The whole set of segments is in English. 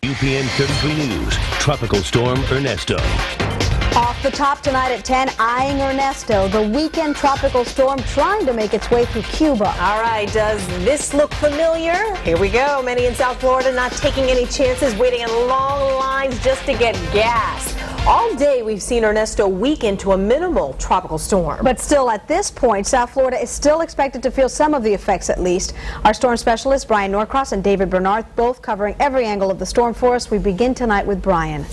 UPN 33 News, Tropical Storm Ernesto. Off the top tonight at 10, eyeing Ernesto, the weekend tropical storm trying to make its way through Cuba. All right, does this look familiar? Here we go. Many in South Florida not taking any chances, waiting in long lines just to get gas. All day we've seen Ernesto weaken to a minimal tropical storm. But still, at this point, South Florida is still expected to feel some of the effects at least. Our storm specialists, Brian Norcross and David Bernard, both covering every angle of the storm for us. We begin tonight with Brian.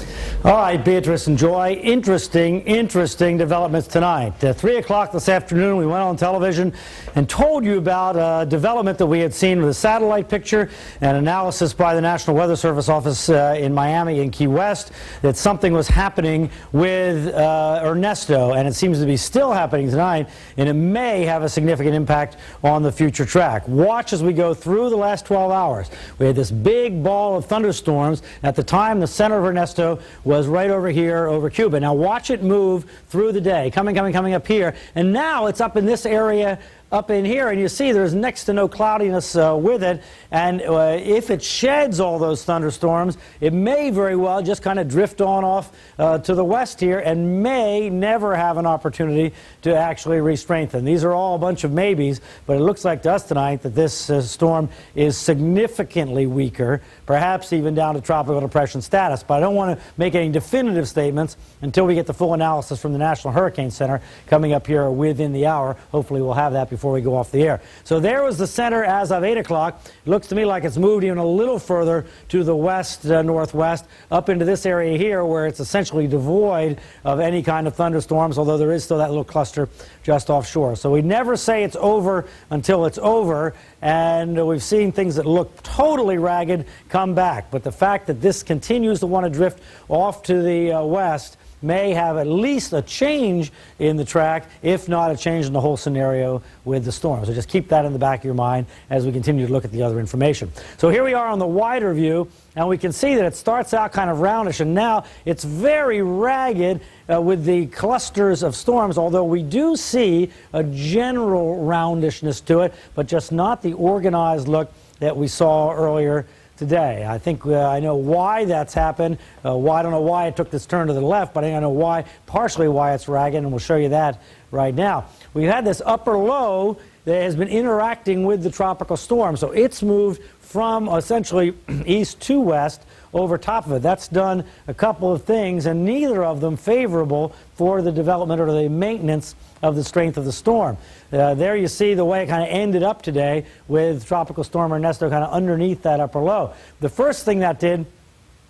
All right, Beatrice and Joy, interesting developments tonight. At 3 o'clock this afternoon, we went on television and told you about a development that we had seen with a satellite picture and analysis by the National Weather Service office in Miami and Key West that something was happening with Ernesto, and it seems to be still happening tonight, and it may have a significant impact on the future track. Watch as we go through the last 12 hours. We had this big ball of thunderstorms. At the time, the center of Ernesto was right over here over Cuba. Now watch it move through the day, coming up here, and now it's up in this area up in here, and you see there's next to no cloudiness with it, and if it sheds all those thunderstorms, it may very well just kind of drift on off to the west here and may never have an opportunity to actually re-strengthen. These are all a bunch of maybes, but it looks like to us tonight that this storm is significantly weaker, perhaps even down to tropical depression status. But I don't want to make any definitive statements until we get the full analysis from the National Hurricane Center coming up here within the hour. Hopefully we'll have that before we go off the air. So there was the center as of 8 o'clock. It looks to me like it's moved even a little further to the west, northwest, up into this area here where it's essentially devoid of any kind of thunderstorms, although there is still that little cluster just offshore. So we never say it's over until it's over, and we've seen things that look totally ragged come back. But the fact that this continues to want to drift off to the west may have at least a change in the track, if not a change in the whole scenario with the storm. So just keep that in the back of your mind as we continue to look at the other information. So here we are on the wider view, and we can see that it starts out kind of roundish, and now it's very ragged with the clusters of storms, although we do see a general roundishness to it, but just not the organized look that we saw earlier today. I think I know why that's happened. I don't know why it took this turn to the left, but I know why, partially why it's ragged, and we'll show you that right now. We've had this upper low that has been interacting with the tropical storm, so it's moved from essentially east to west over top of it. That's done a couple of things, and neither of them favorable for the development or the maintenance of the strength of the storm. There you see the way it kind of ended up today with Tropical Storm Ernesto kind of underneath that upper low. The first thing that did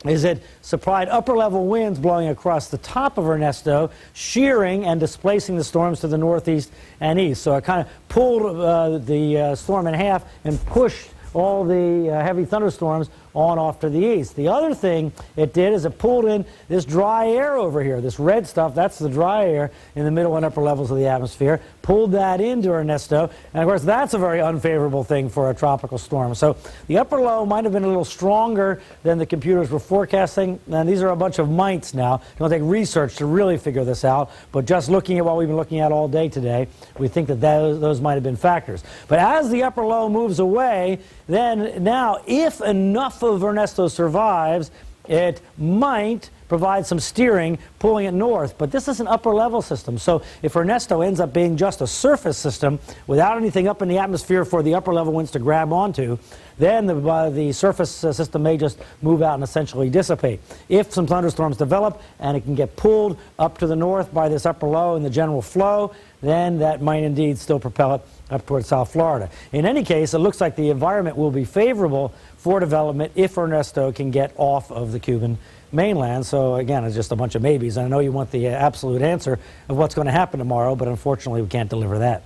is it supplied upper-level winds blowing across the top of Ernesto, shearing and displacing the storms to the northeast and east. So it kind of pulled the storm in half and pushed all the heavy thunderstorms on off to the east. The other thing it did is it pulled in this dry air over here. This red stuff, that's the dry air in the middle and upper levels of the atmosphere, pulled that into Ernesto, and of course that's a very unfavorable thing for a tropical storm. So the upper low might have been a little stronger than the computers were forecasting, and these are a bunch of mites now. It will take research to really figure this out, but just looking at what we've been looking at all day today, we think that those might have been factors. But as the upper low moves away, then now if enough of Ernesto survives, it might provide some steering, pulling it north. But this is an upper level system, so if Ernesto ends up being just a surface system without anything up in the atmosphere for the upper level winds to grab onto, then the surface system may just move out and essentially dissipate. If some thunderstorms develop and it can get pulled up to the north by this upper low and the general flow, then that might indeed still propel it up towards South Florida. In any case, it looks like the environment will be favorable for development if Ernesto can get off of the Cuban mainland. So again, it's just a bunch of maybes. And I know you want the absolute answer of what's going to happen tomorrow, but unfortunately we can't deliver that.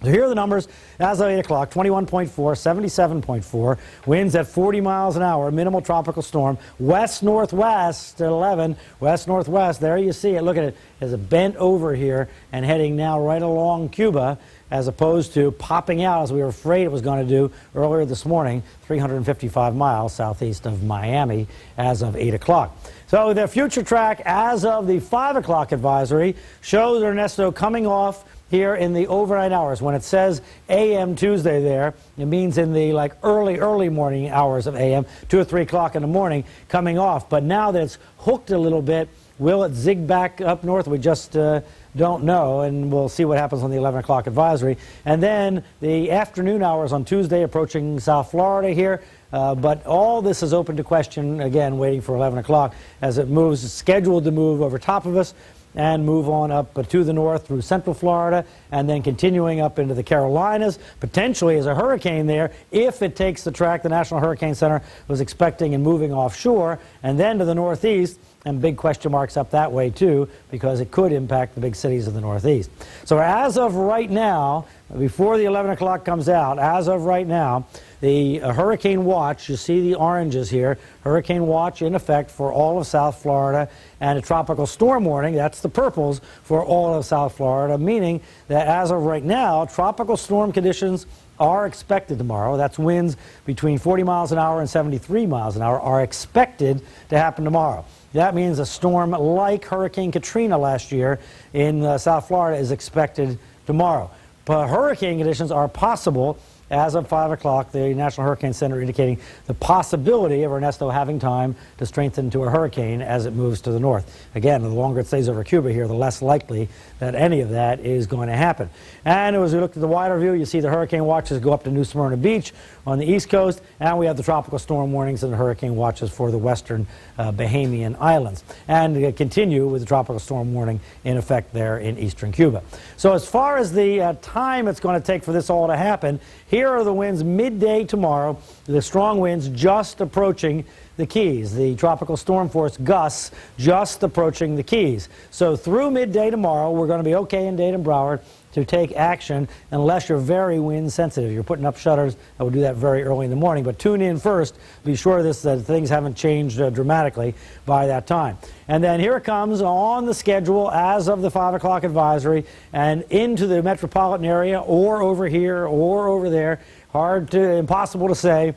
So here are the numbers as of 8 o'clock, 21.4, 77.4, winds at 40 miles an hour, minimal tropical storm, west-northwest at 11, west-northwest, there you see it, look at it, as it bent over here and heading now right along Cuba, as opposed to popping out, as we were afraid it was going to do earlier this morning, 355 miles southeast of Miami as of 8 o'clock. So the future track as of the 5 o'clock advisory shows Ernesto coming off here in the overnight hours. When it says a.m. Tuesday there, it means in the early morning hours of a.m., 2 or 3 o'clock in the morning, coming off. But now that it's hooked a little bit, will it zig back up north? We just don't know, and we'll see what happens on the 11 o'clock advisory. And then the afternoon hours on Tuesday approaching South Florida here. But all this is open to question, again, waiting for 11 o'clock as it moves, scheduled to move over top of us and move on up to the north through central Florida and then continuing up into the Carolinas, potentially as a hurricane there if it takes the track the National Hurricane Center was expecting and moving offshore, and then to the northeast, and big question marks up that way too because it could impact the big cities of the northeast. So as of right now, before the 11 o'clock comes out, as of right now, the hurricane watch, you see the oranges here, hurricane watch in effect for all of South Florida, and a tropical storm warning, that's the purples, for all of South Florida, meaning that as of right now, tropical storm conditions are expected tomorrow. That's winds between 40 miles an hour and 73 miles an hour are expected to happen tomorrow. That means a storm like Hurricane Katrina last year in South Florida is expected tomorrow. But hurricane conditions are possible as of 5 o'clock, the National Hurricane Center indicating the possibility of Ernesto having time to strengthen to a hurricane as it moves to the north. Again, the longer it stays over Cuba here, the less likely that any of that is going to happen. And as we look at the wider view, you see the hurricane watches go up to New Smyrna Beach on the east coast, and we have the tropical storm warnings and the hurricane watches for the western Bahamian Islands. And continue with the tropical storm warning in effect there in eastern Cuba. So as far as the time it's going to take for this all to happen, here are the winds midday tomorrow, the strong winds just approaching the Keys, the tropical storm force gusts just approaching the Keys. So through midday tomorrow, we're going to be okay in Dade and Broward to take action unless you're very wind sensitive. You're putting up shutters, I will do that very early in the morning, but tune in first, be sure that things haven't changed dramatically by that time. And then here it comes on the schedule as of the 5 o'clock advisory and into the metropolitan area or over here or over there. Impossible to say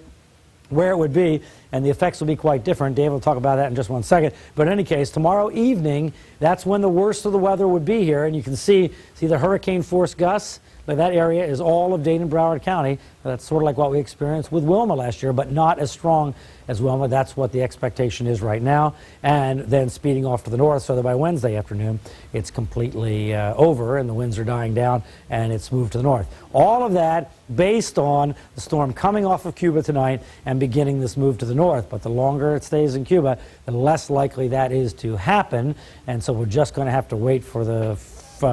where it would be, and the effects will be quite different. Dave will talk about that in just one second. But in any case, tomorrow evening, that's when the worst of the weather would be here, and you can see the hurricane force gusts. But that area is all of Dade and Broward County. That's sort of like what we experienced with Wilma last year, but not as strong as Wilma. That's what the expectation is right now. And then speeding off to the north so that by Wednesday afternoon, it's completely over and the winds are dying down and it's moved to the north. All of that based on the storm coming off of Cuba tonight and beginning this move to the north. But the longer it stays in Cuba, the less likely that is to happen. And so we're just going to have to wait for the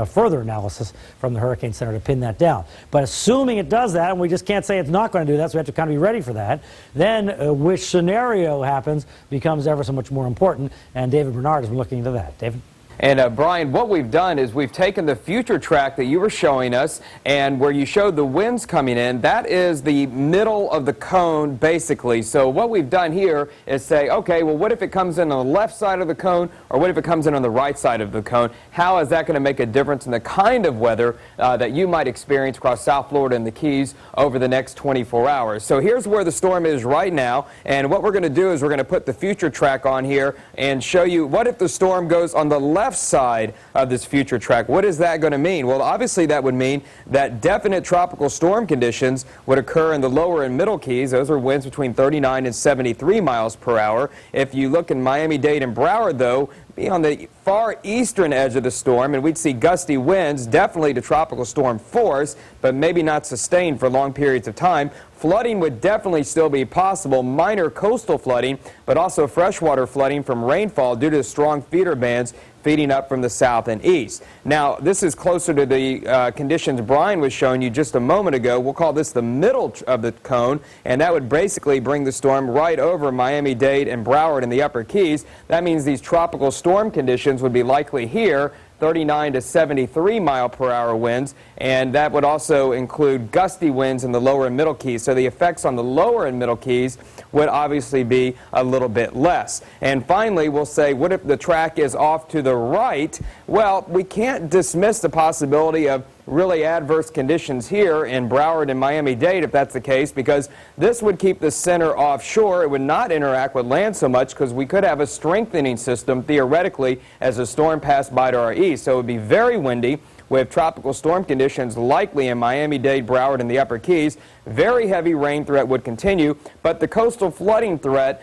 further analysis from the Hurricane Center to pin that down. But assuming it does that, and we just can't say it's not going to do that, so we have to kind of be ready for that, then which scenario happens becomes ever so much more important, and David Bernard has been looking into that. David? And Brian, what we've done is we've taken the future track that you were showing us and where you showed the winds coming in, that is the middle of the cone basically. So what we've done here is say, okay, well what if it comes in on the left side of the cone or what if it comes in on the right side of the cone? How is that going to make a difference in the kind of weather that you might experience across South Florida and the Keys over the next 24 hours? So here's where the storm is right now, and what we're going to do is we're going to put the future track on here and show you what if the storm goes on the left side of this future track. What is that going to mean? Well, obviously that would mean that definite tropical storm conditions would occur in the lower and middle Keys. Those are winds between 39 and 73 miles per hour. If you look in Miami-Dade and Broward, though, be on the far eastern edge of the storm, and we'd see gusty winds, definitely to tropical storm force, but maybe not sustained for long periods of time. Flooding would definitely still be possible, minor coastal flooding, but also freshwater flooding from rainfall due to strong feeder bands feeding up from the south and east. Now, this is closer to the conditions Brian was showing you just a moment ago. We'll call this the middle of the cone, and that would basically bring the storm right over Miami-Dade and Broward in the upper Keys. That means these tropical storm conditions would be likely here, 39 to 73 mile per hour winds, and that would also include gusty winds in the lower and middle Keys. So the effects on the lower and middle Keys would obviously be a little bit less. And finally, we'll say, what if the track is off to the right? Well, we can't dismiss the possibility of really adverse conditions here in Broward and Miami-Dade if that's the case, because this would keep the center offshore. It would not interact with land so much because we could have a strengthening system theoretically as the storm passed by to our east. So it would be very windy. with tropical storm conditions likely in Miami-Dade, Broward, and the Upper Keys. Very heavy rain threat would continue, but the coastal flooding threat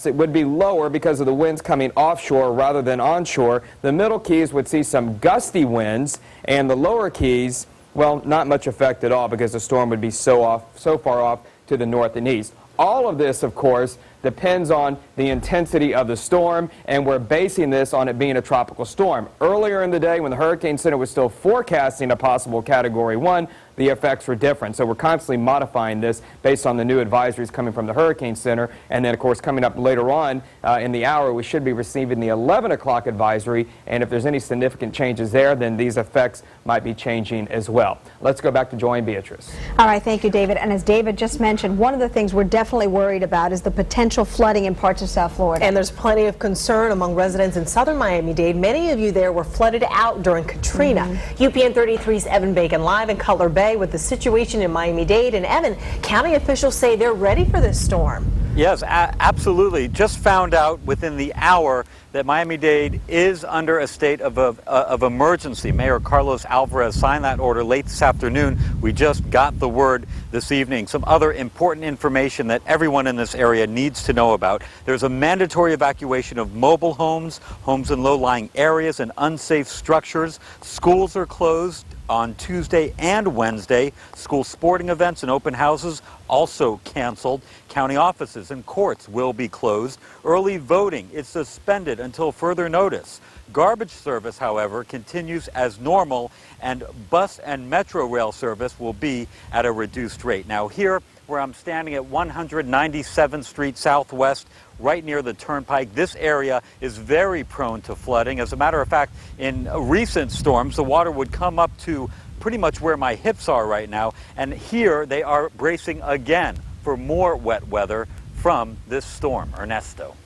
would be lower because of the winds coming offshore rather than onshore. The Middle Keys would see some gusty winds, and the Lower Keys, well, not much effect at all because the storm would be so far off to the north and east. All of this, of course, depends on the intensity of the storm, and we're basing this on it being a tropical storm. Earlier in the day, when the Hurricane Center was still forecasting a possible Category 1, the effects were different. So we're constantly modifying this based on the new advisories coming from the Hurricane Center. And then, of course, coming up later on in the hour, we should be receiving the 11 o'clock advisory. And if there's any significant changes there, then these effects might be changing as well. Let's go back to Joy and Beatrice. All right, thank you, David. And as David just mentioned, one of the things we're definitely worried about is the potential flooding in parts of South Florida. And there's plenty of concern among residents in southern Miami-Dade. Many of you there were flooded out during Katrina. UPN 33's Evan Bacon live in Cutler Bay with the situation in Miami-Dade. And Evan, county officials say they're ready for this storm. Yes, absolutely. Just found out within the hour that Miami-Dade is under a state of emergency. Mayor Carlos Alvarez signed that order late this afternoon. We just got the word this evening. Some other important information that everyone in this area needs to know about. There's a mandatory evacuation of mobile homes, homes in low-lying areas and unsafe structures. Schools are closed on Tuesday and Wednesday. School sporting events and open houses also canceled. County offices and courts will be closed. Early voting is suspended until further notice. Garbage service, however, continues as normal, and bus and metro rail service will be at a reduced rate. Now here, where I'm standing at 197th Street Southwest, right near the turnpike, this area is very prone to flooding. As a matter of fact, in recent storms, the water would come up to pretty much where my hips are right now, and here they are bracing again for more wet weather from this storm. Ernesto.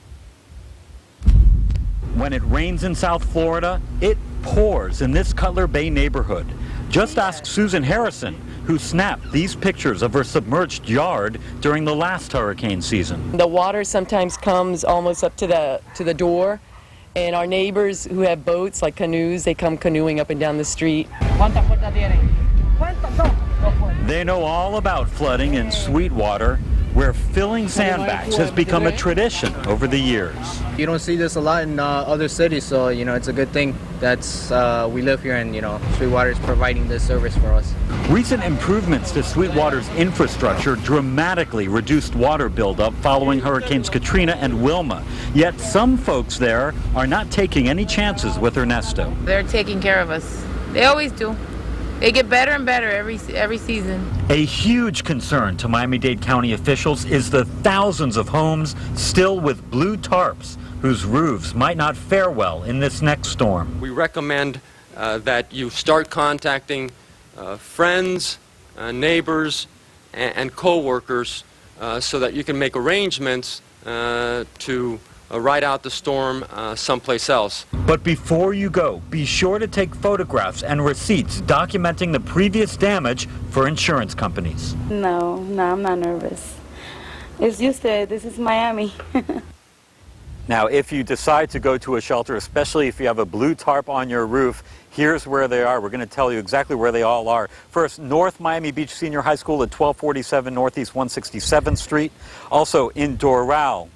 When it rains in South Florida, it pours in this Cutler Bay neighborhood. Just ask Susan Harrison, who snapped these pictures of her submerged yard during the last hurricane season. The water sometimes comes almost up to the door, and our neighbors who have boats like canoes, they come canoeing up and down the street. They know all about flooding in Sweetwater, where filling sandbags has become a tradition over the years. You don't see this a lot in other cities, so it's a good thing that we live here, and Sweetwater is providing this service for us. Recent improvements to Sweetwater's infrastructure dramatically reduced water buildup following Hurricanes Katrina and Wilma. Yet some folks there are not taking any chances with Ernesto. They're taking care of us. They always do. They get better and better every season. A huge concern to Miami-Dade County officials is the thousands of homes still with blue tarps whose roofs might not fare well in this next storm. We recommend that you start contacting friends, neighbors, and co-workers so that you can make arrangements to ride out the storm someplace else. But before you go, be sure to take photographs and receipts documenting the previous damage for insurance companies. No, I'm not nervous. It's used to it. This is Miami. Now, if you decide to go to a shelter, especially if you have a blue tarp on your roof, here's where they are. We're going to tell you exactly where they all are. First, North Miami Beach Senior High School at 1247 Northeast 167th Street. Also in Doral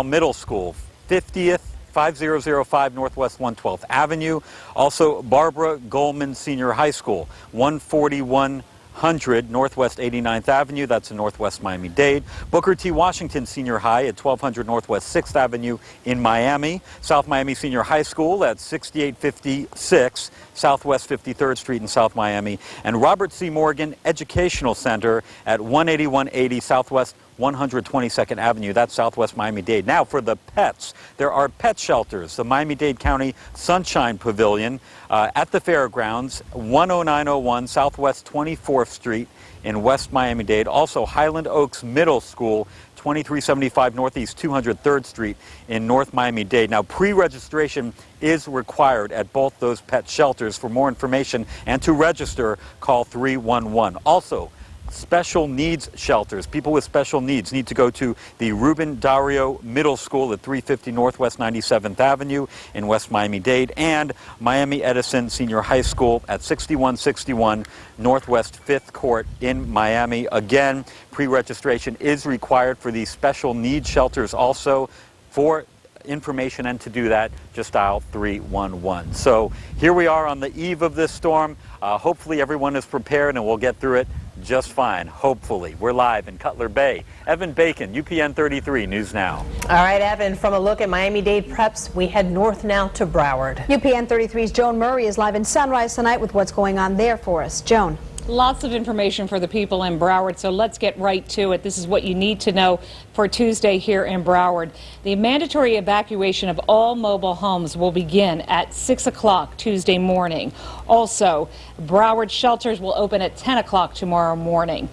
Middle School, 50th, 5005 Northwest 112th Avenue. Also Barbara Goldman Senior High School, 14100 Northwest 89th Avenue. That's in Northwest Miami-Dade. Booker T. Washington Senior High at 1200 Northwest 6th Avenue in Miami. South Miami Senior High School at 6856 Southwest 53rd Street in South Miami. And Robert C. Morgan Educational Center at 18180 Southwest 122nd Avenue. That's Southwest Miami-Dade. Now for the pets. There are pet shelters. The Miami-Dade County Sunshine Pavilion at the Fairgrounds, 10901 Southwest 24th Street in West Miami-Dade. Also Highland Oaks Middle School, 2375 Northeast 203rd Street in North Miami-Dade. Now, pre-registration is required at both those pet shelters. For more information and to register, call 311. Also, special needs shelters. People with special needs need to go to the Ruben Dario Middle School at 350 Northwest 97th Avenue in West Miami-Dade and Miami Edison Senior High School at 6161 Northwest 5th Court in Miami. Again, pre-registration is required for these special needs shelters also. For information and to do that, just dial 311. So here we are on the eve of this storm. Hopefully everyone is prepared and we'll get through it just fine, hopefully. We're live in Cutler Bay. Evan Bacon, UPN 33 News Now. All right, Evan, from a look at Miami-Dade preps, we head north now to Broward. UPN 33's Joan Murray is live in Sunrise tonight with what's going on there for us. Joan. Lots of information for the people in Broward, so let's get right to it. This is what you need to know for Tuesday here in Broward. The mandatory evacuation of all mobile homes will begin at 6 o'clock Tuesday morning. Also, Broward shelters will open at 10 o'clock tomorrow morning.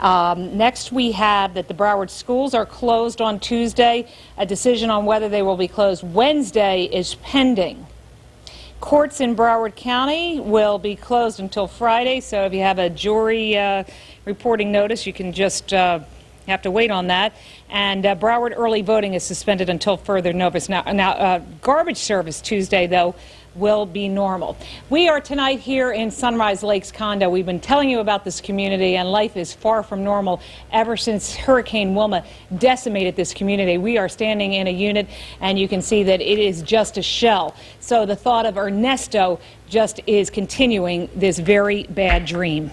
Next, we have that the Broward schools are closed on Tuesday. A decision on whether they will be closed Wednesday is pending. Courts in Broward County will be closed until Friday, so if you have a jury reporting notice, you can just have to wait on that. And Broward early voting is suspended until further notice. Now, garbage service Tuesday, though, will be normal. We are tonight here in Sunrise Lakes condo. We've been telling you about this community, and life is far from normal ever since Hurricane Wilma decimated this community. We are standing in a unit, and you can see that it is just a shell. So the thought of Ernesto just is continuing this very bad dream.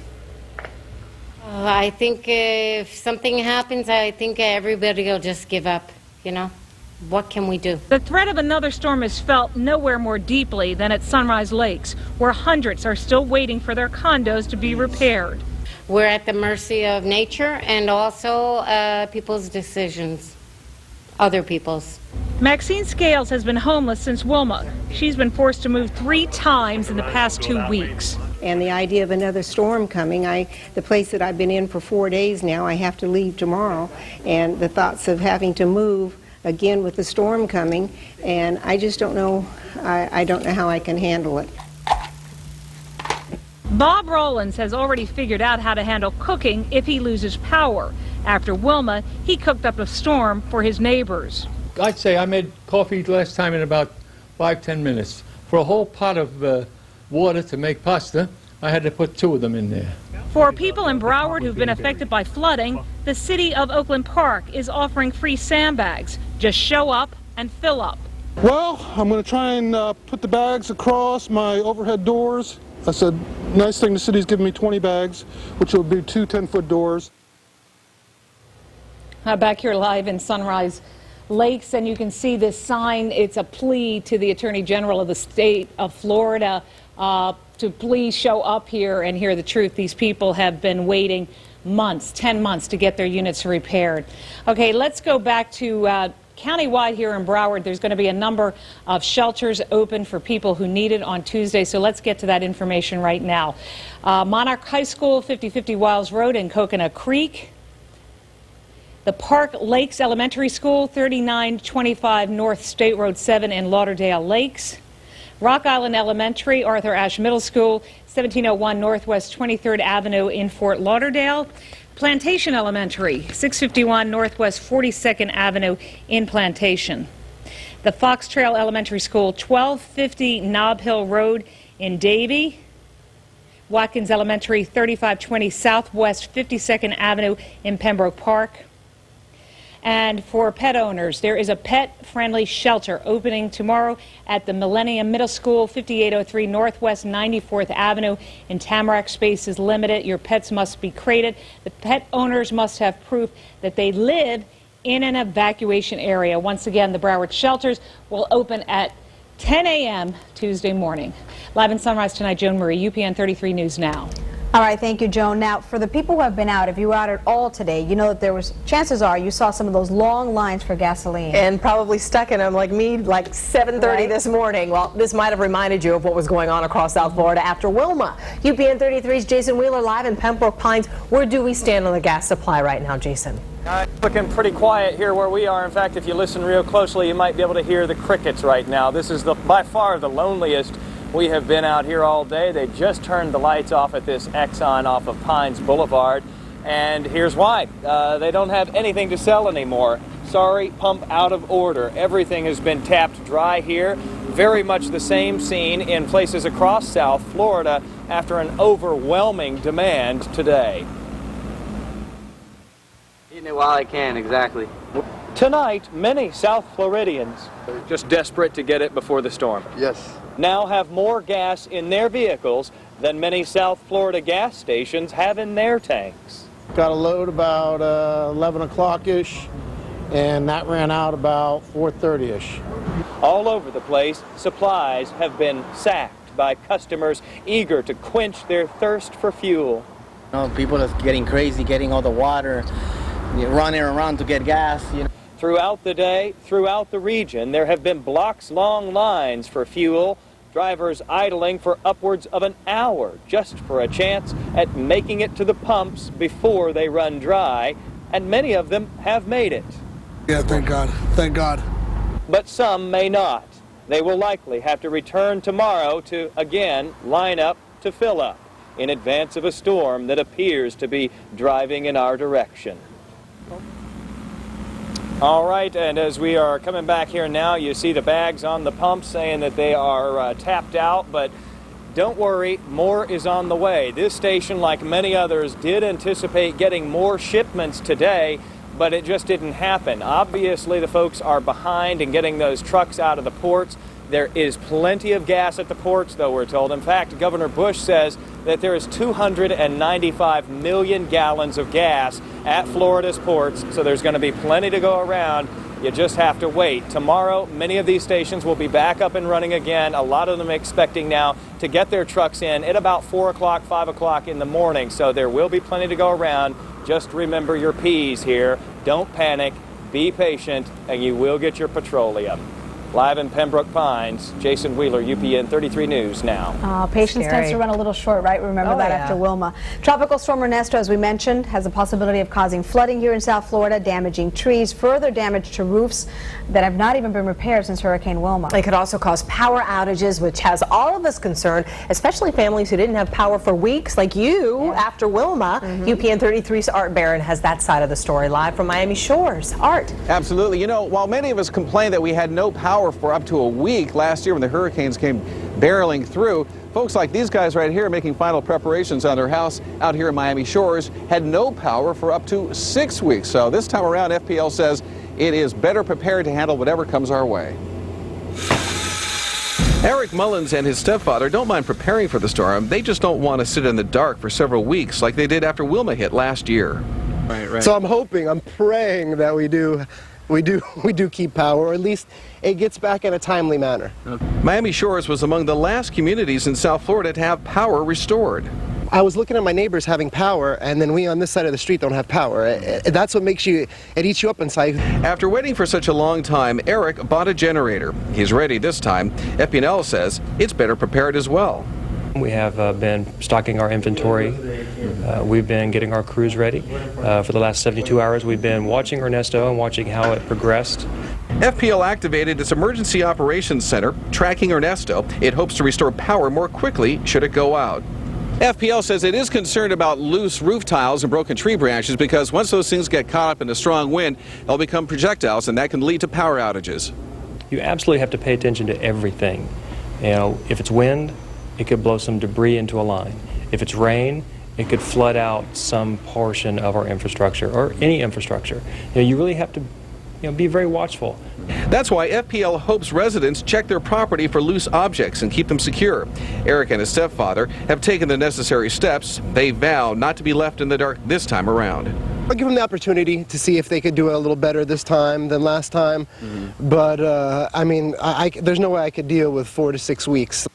I think if something happens, I think everybody will just give up, you know. What can we do? The threat of another storm is felt nowhere more deeply than at Sunrise Lakes, where hundreds are still waiting for their condos to be repaired. We're at the mercy of nature and also people's decisions, other people's. Maxine Scales has been homeless since Wilma. She's been forced to move 3 times in the past 2 weeks. And the idea of another storm coming, the place that I've been in for 4 days now, I have to leave tomorrow, and the thoughts of having to move again with the storm coming, and I just don't know, I don't know how I can handle it. Bob Rollins has already figured out how to handle cooking if he loses power. After Wilma, he cooked up a storm for his neighbors. I'd say I made coffee last time in about 5-10 minutes. For a whole pot of water to make pasta, I had to put 2 of them in there. For people in Broward who've been affected by flooding, the city of Oakland Park is offering free sandbags. Just show up and fill up. Well, I'm going to try and put the bags across my overhead doors. I said, nice thing, the city's giving me 20 bags, which will be 2 10-foot doors. Back here live in Sunrise Lakes, and you can see this sign. It's a plea to the Attorney General of the state of Florida to please show up here and hear the truth. These people have been waiting months, 10 months, to get their units repaired. Okay, let's go back to countywide here in Broward. There's going to be a number of shelters open for people who need it on Tuesday, so let's get to that information right now. Monarch High School, 5050 Wiles Road in Coconut Creek. The Park Lakes Elementary School, 3925 North State Road 7 in Lauderdale Lakes. Rock Island Elementary, Arthur Ashe Middle School, 1701 Northwest 23rd Avenue in Fort Lauderdale. Plantation Elementary, 651 Northwest 42nd Avenue in Plantation. The Fox Trail Elementary School, 1250 Nob Hill Road in Davie. Watkins Elementary, 3520 Southwest 52nd Avenue in Pembroke Park. And for pet owners, there is a pet-friendly shelter opening tomorrow at the Millennium Middle School, 5803 Northwest 94th Avenue in Tamarack. Space is limited. Your pets must be crated. The pet owners must have proof that they live in an evacuation area. Once again, the Broward shelters will open at 10 a.m. Tuesday morning. Live in Sunrise tonight, Joan Murray, UPN 33 News Now. All right, thank you, Joan. Now, for the people who have been out, if you were out at all today, you know that there was, chances are, you saw some of those long lines for gasoline. And probably stuck in them like me, like 7:30 this morning. Well, this might have reminded you of what was going on across South Florida after Wilma. UPN 33's Jason Wheeler live in Pembroke Pines. Where do we stand on the gas supply right now, Jason? Looking pretty quiet here where we are. In fact, if you listen real closely, you might be able to hear the crickets right now. This is by far the loneliest we have been out here all day. They just turned the lights off at this Exxon off of Pines Boulevard. and here's why. They don't have anything to sell anymore. Sorry, pump out of order. Everything has been tapped dry here. Very much the same scene in places across South Florida after an overwhelming demand today. Eating it while I can, exactly. Tonight, many South Floridians are just desperate to get it before the storm. Yes. Now have more gas in their vehicles than many South Florida gas stations have in their tanks. Got a load about 11 o'clock-ish, and that ran out about 4:30-ish. All over the place, supplies have been sacked by customers eager to quench their thirst for fuel. People are getting crazy, getting all the water, running around to get gas. Throughout the day, throughout the region, there have been blocks-long lines for fuel, drivers idling for upwards of an hour just for a chance at making it to the pumps before they run dry, and many of them have made it. Yeah, thank God. Thank God. But some may not. They will likely have to return tomorrow to, again, line up to fill up in advance of a storm that appears to be driving in our direction. All right, and as we are coming back here now, you see the bags on the pump saying that they are tapped out, but don't worry, more is on the way. This station, like many others, did anticipate getting more shipments today, but it just didn't happen. Obviously, the folks are behind in getting those trucks out of the ports. There is plenty of gas at the ports, though, we're told. In fact, Governor Bush says that there is 295 million gallons of gas at Florida's ports, so there's going to be plenty to go around. You just have to wait. Tomorrow, many of these stations will be back up and running again. A lot of them expecting now to get their trucks in at about 4 o'clock, 5 o'clock in the morning, so there will be plenty to go around. Just remember your P's here. Don't panic, be patient, and you will get your petroleum. Live in Pembroke Pines, Jason Wheeler, UPN 33 News now. Patience Scary. tends to run a little short, right? Remember that after Wilma. Tropical storm Ernesto, as we mentioned, has the possibility of causing flooding here in South Florida, damaging trees, further damage to roofs that have not even been repaired since Hurricane Wilma. It could also cause power outages, which has all of us concerned, especially families who didn't have power for weeks, like you, after Wilma. UPN 33's Art Barron has that side of the story live from Miami Shores. Art. Absolutely. You know, while many of us complained that we had no power for up to a week last year when the hurricanes came barreling through, folks like these guys right here making final preparations on their house out here in Miami Shores had no power for up to 6 weeks. So this time around, FPL says it is better prepared to handle whatever comes our way. Eric Mullins and his stepfather don't mind preparing for the storm. They just don't want to sit in the dark for several weeks like they did after Wilma hit last year. Right. So I'm praying that we do keep power, or at least it gets back in a timely manner. Miami Shores was among the last communities in South Florida to have power restored. I was looking at my neighbors having power, and then we on this side of the street don't have power. That's what makes it eats you up inside. After waiting for such a long time, Eric bought a generator. He's ready this time. FPL says it's better prepared as well. We have been stocking our inventory. We've been getting our crews ready. For the last 72 hours, we've been watching Ernesto and watching how it progressed. FPL activated its Emergency Operations Center, tracking Ernesto. It hopes to restore power more quickly should it go out. FPL says it is concerned about loose roof tiles and broken tree branches because once those things get caught up in a strong wind, they'll become projectiles, and that can lead to power outages. You absolutely have to pay attention to everything. You know, if it's wind, it could blow some debris into a line. If it's rain, it could flood out some portion of our infrastructure or any infrastructure. You know, you really have to be very watchful. That's why FPL hopes residents check their property for loose objects and keep them secure. Eric and his stepfather have taken the necessary steps. They vow not to be left in the dark this time around. I'll give them the opportunity to see if they could do it a little better this time than last time. But, I mean, there's no way I could deal with 4 to 6 weeks.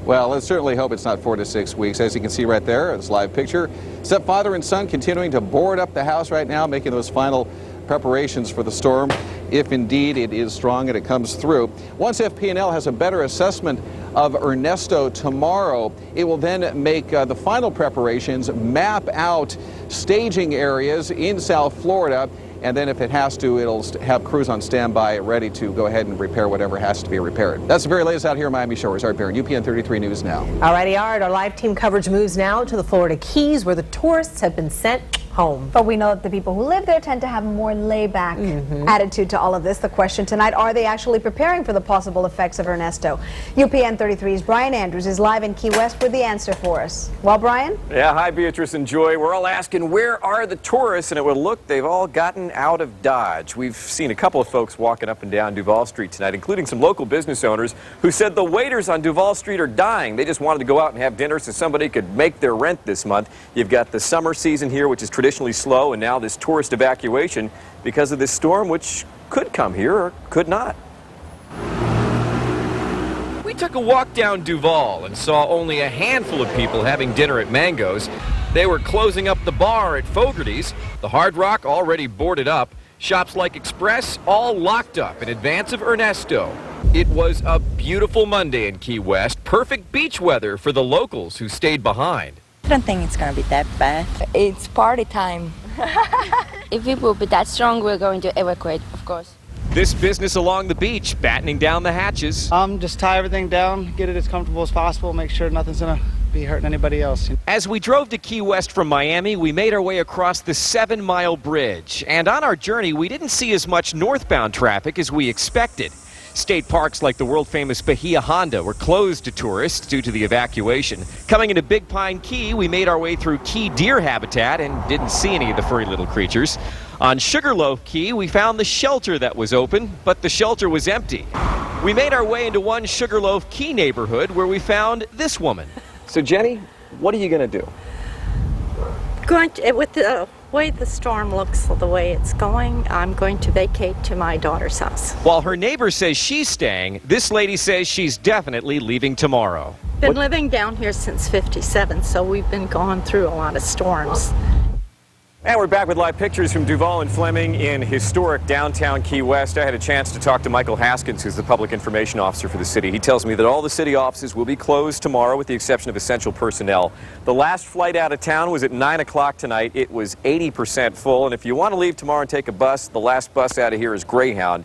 Well, let's certainly hope it's not 4 to 6 weeks. As you can see right there, this live picture, stepfather and son continuing to board up the house right now, making those final preparations for the storm, if indeed it is strong and it comes through. Once FP&L has a better assessment of Ernesto tomorrow, it will then make the final preparations, map out staging areas in South Florida, and then if it has to, it'll have crews on standby ready to go ahead and repair whatever has to be repaired. That's the very latest out here in Miami Shores. Art Barron, UPN 33 News Now. Alrighty, Art, our live team coverage moves now to the Florida Keys, where the tourists have been sent home. But we know that the people who live there tend to have a more layback attitude to all of this. The question tonight, are they actually preparing for the possible effects of Ernesto? UPN 33's Brian Andrews is live in Key West with the answer for us. Well, Brian? Yeah, hi Beatrice and Joy. We're all asking, where are the tourists? And it would look they've all gotten out of Dodge. We've seen a couple of folks walking up and down Duval Street tonight, including some local business owners who said the waiters on Duval Street are dying. They just wanted to go out and have dinner so somebody could make their rent this month. You've got the summer season here, which is traditionally slow, and now this tourist evacuation because of this storm, which could come here or could not. We took a walk down Duval and saw only a handful of people having dinner at Mango's. They were closing up the bar at Fogarty's, the Hard Rock already boarded up, shops like Express all locked up in advance of Ernesto. It was a beautiful Monday in Key West, perfect beach weather for the locals who stayed behind. I don't think it's going to be that bad. It's party time. If it will be that strong, we're going to evacuate, of course. This business along the beach, battening down the hatches. Just tie everything down, get it as comfortable as possible, make sure nothing's going to be hurting anybody else. As we drove to Key West from Miami, we made our way across the 7-mile bridge. And on our journey, we didn't see as much northbound traffic as we expected. State parks like the world-famous Bahia Honda were closed to tourists due to the evacuation. Coming into Big Pine Key, we made our way through key deer habitat and didn't see any of the furry little creatures. On Sugarloaf Key, we found the shelter that was open, but the shelter was empty. We made our way into one Sugarloaf Key neighborhood where we found this woman. So Jenny, what are you going to do? With the way the storm looks, the way it's going, I'm going to vacate to my daughter's house. While her neighbor says she's staying, this lady says she's definitely leaving tomorrow. Been living down here since '57, so we've been going through a lot of storms. And we're back with live pictures from Duval and Fleming in historic downtown Key West. I had a chance to talk to Michael Haskins, who's the public information officer for the city. He tells me that all the city offices will be closed tomorrow with the exception of essential personnel. The last flight out of town was at 9 o'clock tonight. It was 80% full. And if you want to leave tomorrow and take a bus, the last bus out of here is Greyhound.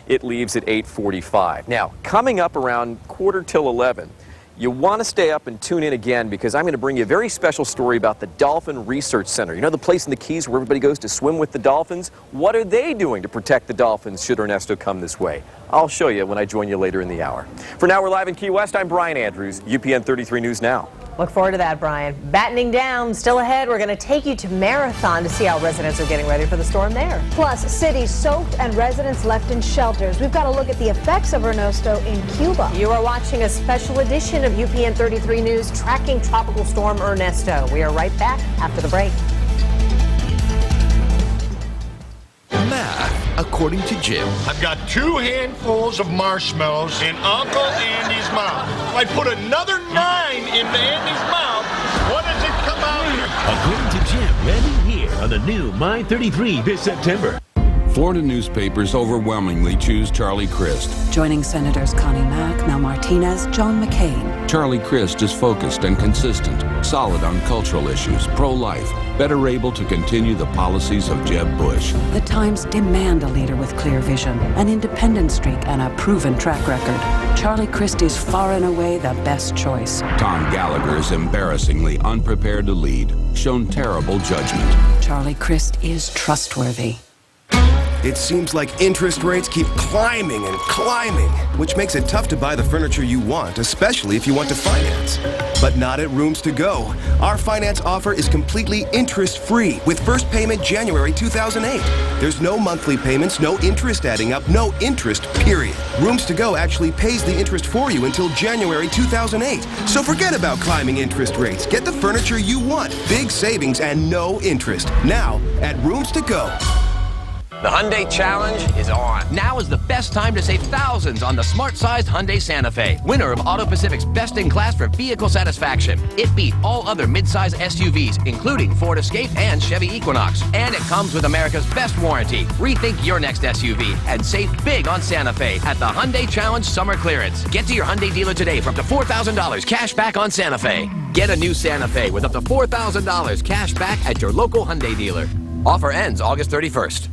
It leaves at 8:45. Now, coming up around 11:15, you want to stay up and tune in again because I'm going to bring you a very special story about the Dolphin Research Center. You know the place in the Keys where everybody goes to swim with the dolphins? What are they doing to protect the dolphins should Ernesto come this way? I'll show you when I join you later in the hour. For now, we're live in Key West. I'm Brian Andrews, UPN 33 News Now. Look forward to that, Brian. Battening down, still ahead, we're going to take you to Marathon to see how residents are getting ready for the storm there. Plus, cities soaked and residents left in shelters. We've got to look at the effects of Ernesto in Cuba. You are watching a special edition of UPN 33 News tracking Tropical Storm Ernesto. We are right back after the break. Math, according to Jim. I've got 2 handfuls of marshmallows in Uncle Andy's mouth. If I put another 9 into Andy's mouth, what does it come out here? According to Jim, landing here on the new My 33 this September. Florida newspapers overwhelmingly choose Charlie Crist. Joining Senators Connie Mack, Mel Martinez, John McCain. Charlie Crist is focused and consistent, solid on cultural issues, pro-life, better able to continue the policies of Jeb Bush. The Times demand a leader with clear vision, an independent streak, and a proven track record. Charlie Crist is far and away the best choice. Tom Gallagher is embarrassingly unprepared to lead, shown terrible judgment. Charlie Crist is trustworthy. It seems like interest rates keep climbing and climbing, which makes it tough to buy the furniture you want, especially if you want to finance. But not at Rooms To Go. Our finance offer is completely interest-free with first payment January 2008. There's no monthly payments, no interest adding up, no interest, period. Rooms To Go actually pays the interest for you until January 2008. So forget about climbing interest rates. Get the furniture you want, big savings and no interest. Now at Rooms To Go. The Hyundai Challenge is on. Now is the best time to save thousands on the smart-sized Hyundai Santa Fe, winner of Auto Pacific's Best in Class for vehicle satisfaction. It beat all other midsize SUVs, including Ford Escape and Chevy Equinox. And it comes with America's best warranty. Rethink your next SUV and save big on Santa Fe at the Hyundai Challenge Summer Clearance. Get to your Hyundai dealer today for up to $4,000 cash back on Santa Fe. Get a new Santa Fe with up to $4,000 cash back at your local Hyundai dealer. Offer ends August 31st.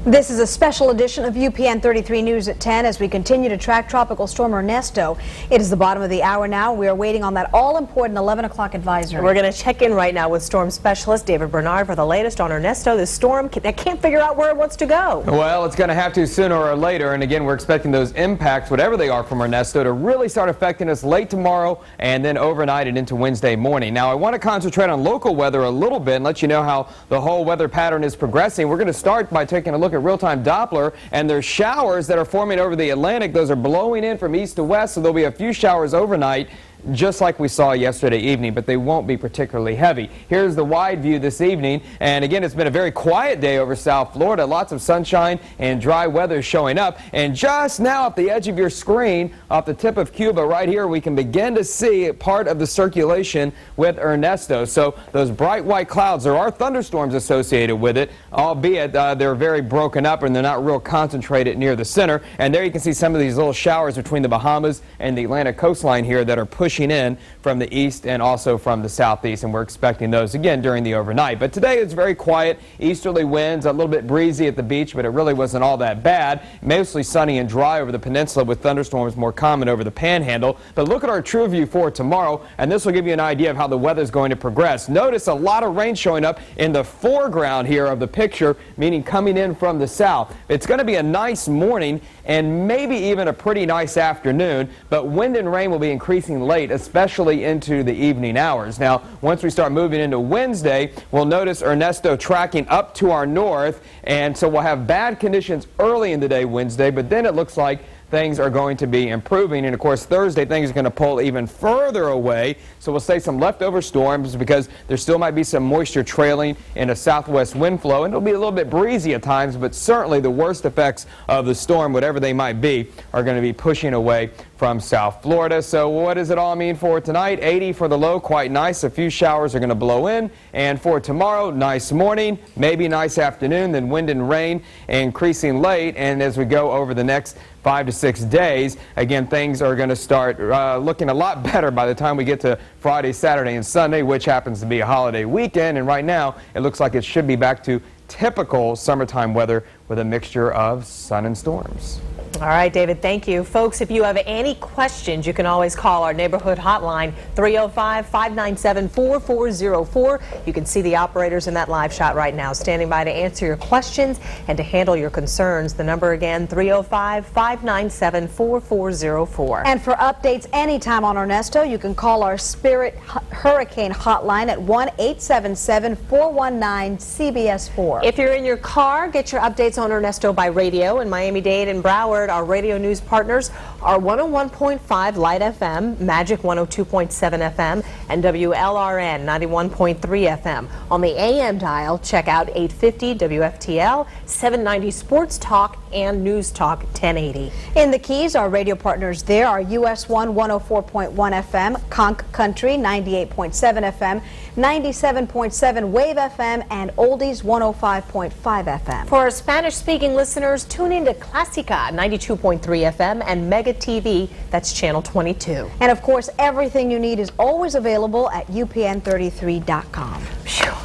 This is a special edition of UPN 33 News at 10 as we continue to track Tropical Storm Ernesto. It is the bottom of the hour now. We are waiting on that all-important 11 o'clock advisory. We're going to check in right now with storm specialist David Bernard for the latest on Ernesto. This storm that can't figure out where it wants to go. Well, it's going to have to sooner or later. And again, we're expecting those impacts, whatever they are from Ernesto, to really start affecting us late tomorrow and then overnight and into Wednesday morning. Now, I want to concentrate on local weather a little bit and let you know how the whole weather pattern is progressing. We're going to start by taking a look at real-time Doppler, and there's showers that are forming over the Atlantic. Those are blowing in from east to west, so there'll be a few showers overnight, just like we saw yesterday evening, but they won't be particularly heavy. Here's the wide view this evening, and again, it's been a very quiet day over South Florida. Lots of sunshine and dry weather showing up, and just now at the edge of your screen, off the tip of Cuba right here, we can begin to see part of the circulation with Ernesto. So those bright white clouds, there are thunderstorms associated with it, albeit they're very broken up and they're not real concentrated near the center. And there you can see some of these little showers between the Bahamas and the Atlantic coastline here that are pushing in from the east and also from the southeast, and we're expecting those again during the overnight. But today it's very quiet, easterly winds, a little bit breezy at the beach, but it really wasn't all that bad. Mostly sunny and dry over the peninsula, with thunderstorms more common over the panhandle. But look at our true view for tomorrow, and this will give you an idea of how the weather is going to progress. Notice a lot of rain showing up in the foreground here of the picture, meaning coming in from the south. It's going to be a nice morning and maybe even a pretty nice afternoon, but wind and rain will be increasing late, especially into the evening hours. Now, once we start moving into Wednesday, we'll notice Ernesto tracking up to our north, and so we'll have bad conditions early in the day Wednesday, but then it looks like things are going to be improving. And of course, Thursday, things are going to pull even further away. So we'll say some leftover storms because there still might be some moisture trailing in a southwest wind flow. And it'll be a little bit breezy at times, but certainly the worst effects of the storm, whatever they might be, are going to be pushing away from South Florida. So what does it all mean for tonight? 80 for the low, quite nice. A few showers are going to blow in. And for tomorrow, nice morning, maybe nice afternoon, then wind and rain increasing late. And as we go over the next 5 to 6 days, again, things are going to start looking a lot better by the time we get to Friday, Saturday, and Sunday, which happens to be a holiday weekend. And right now, it looks like it should be back to typical summertime weather with a mixture of sun and storms. All right, David, thank you. Folks, if you have any questions, you can always call our neighborhood hotline, 305-597-4404. You can see the operators in that live shot right now standing by to answer your questions and to handle your concerns. The number again, 305-597-4404. And for updates anytime on Ernesto, you can call our Spirit Hurricane hotline at 1-877-419-CBS4. If you're in your car, get your updates on Ernesto by radio. In Miami-Dade and Broward, our radio news partners are 101.5 Light FM, Magic 102.7 FM, and WLRN 91.3 FM. On the AM dial, check out 850 WFTL, 790 Sports Talk, and News Talk 1080. In the Keys, our radio partners there are US 1 104.1 FM, Conch Country 98.7 FM, 97.7 Wave FM, and Oldies 105.5 FM. For our Spanish-speaking listeners, tune in to Clásica 92.3 FM and Mega TV, that's channel 22. And of course, everything you need is always available at UPN33.com.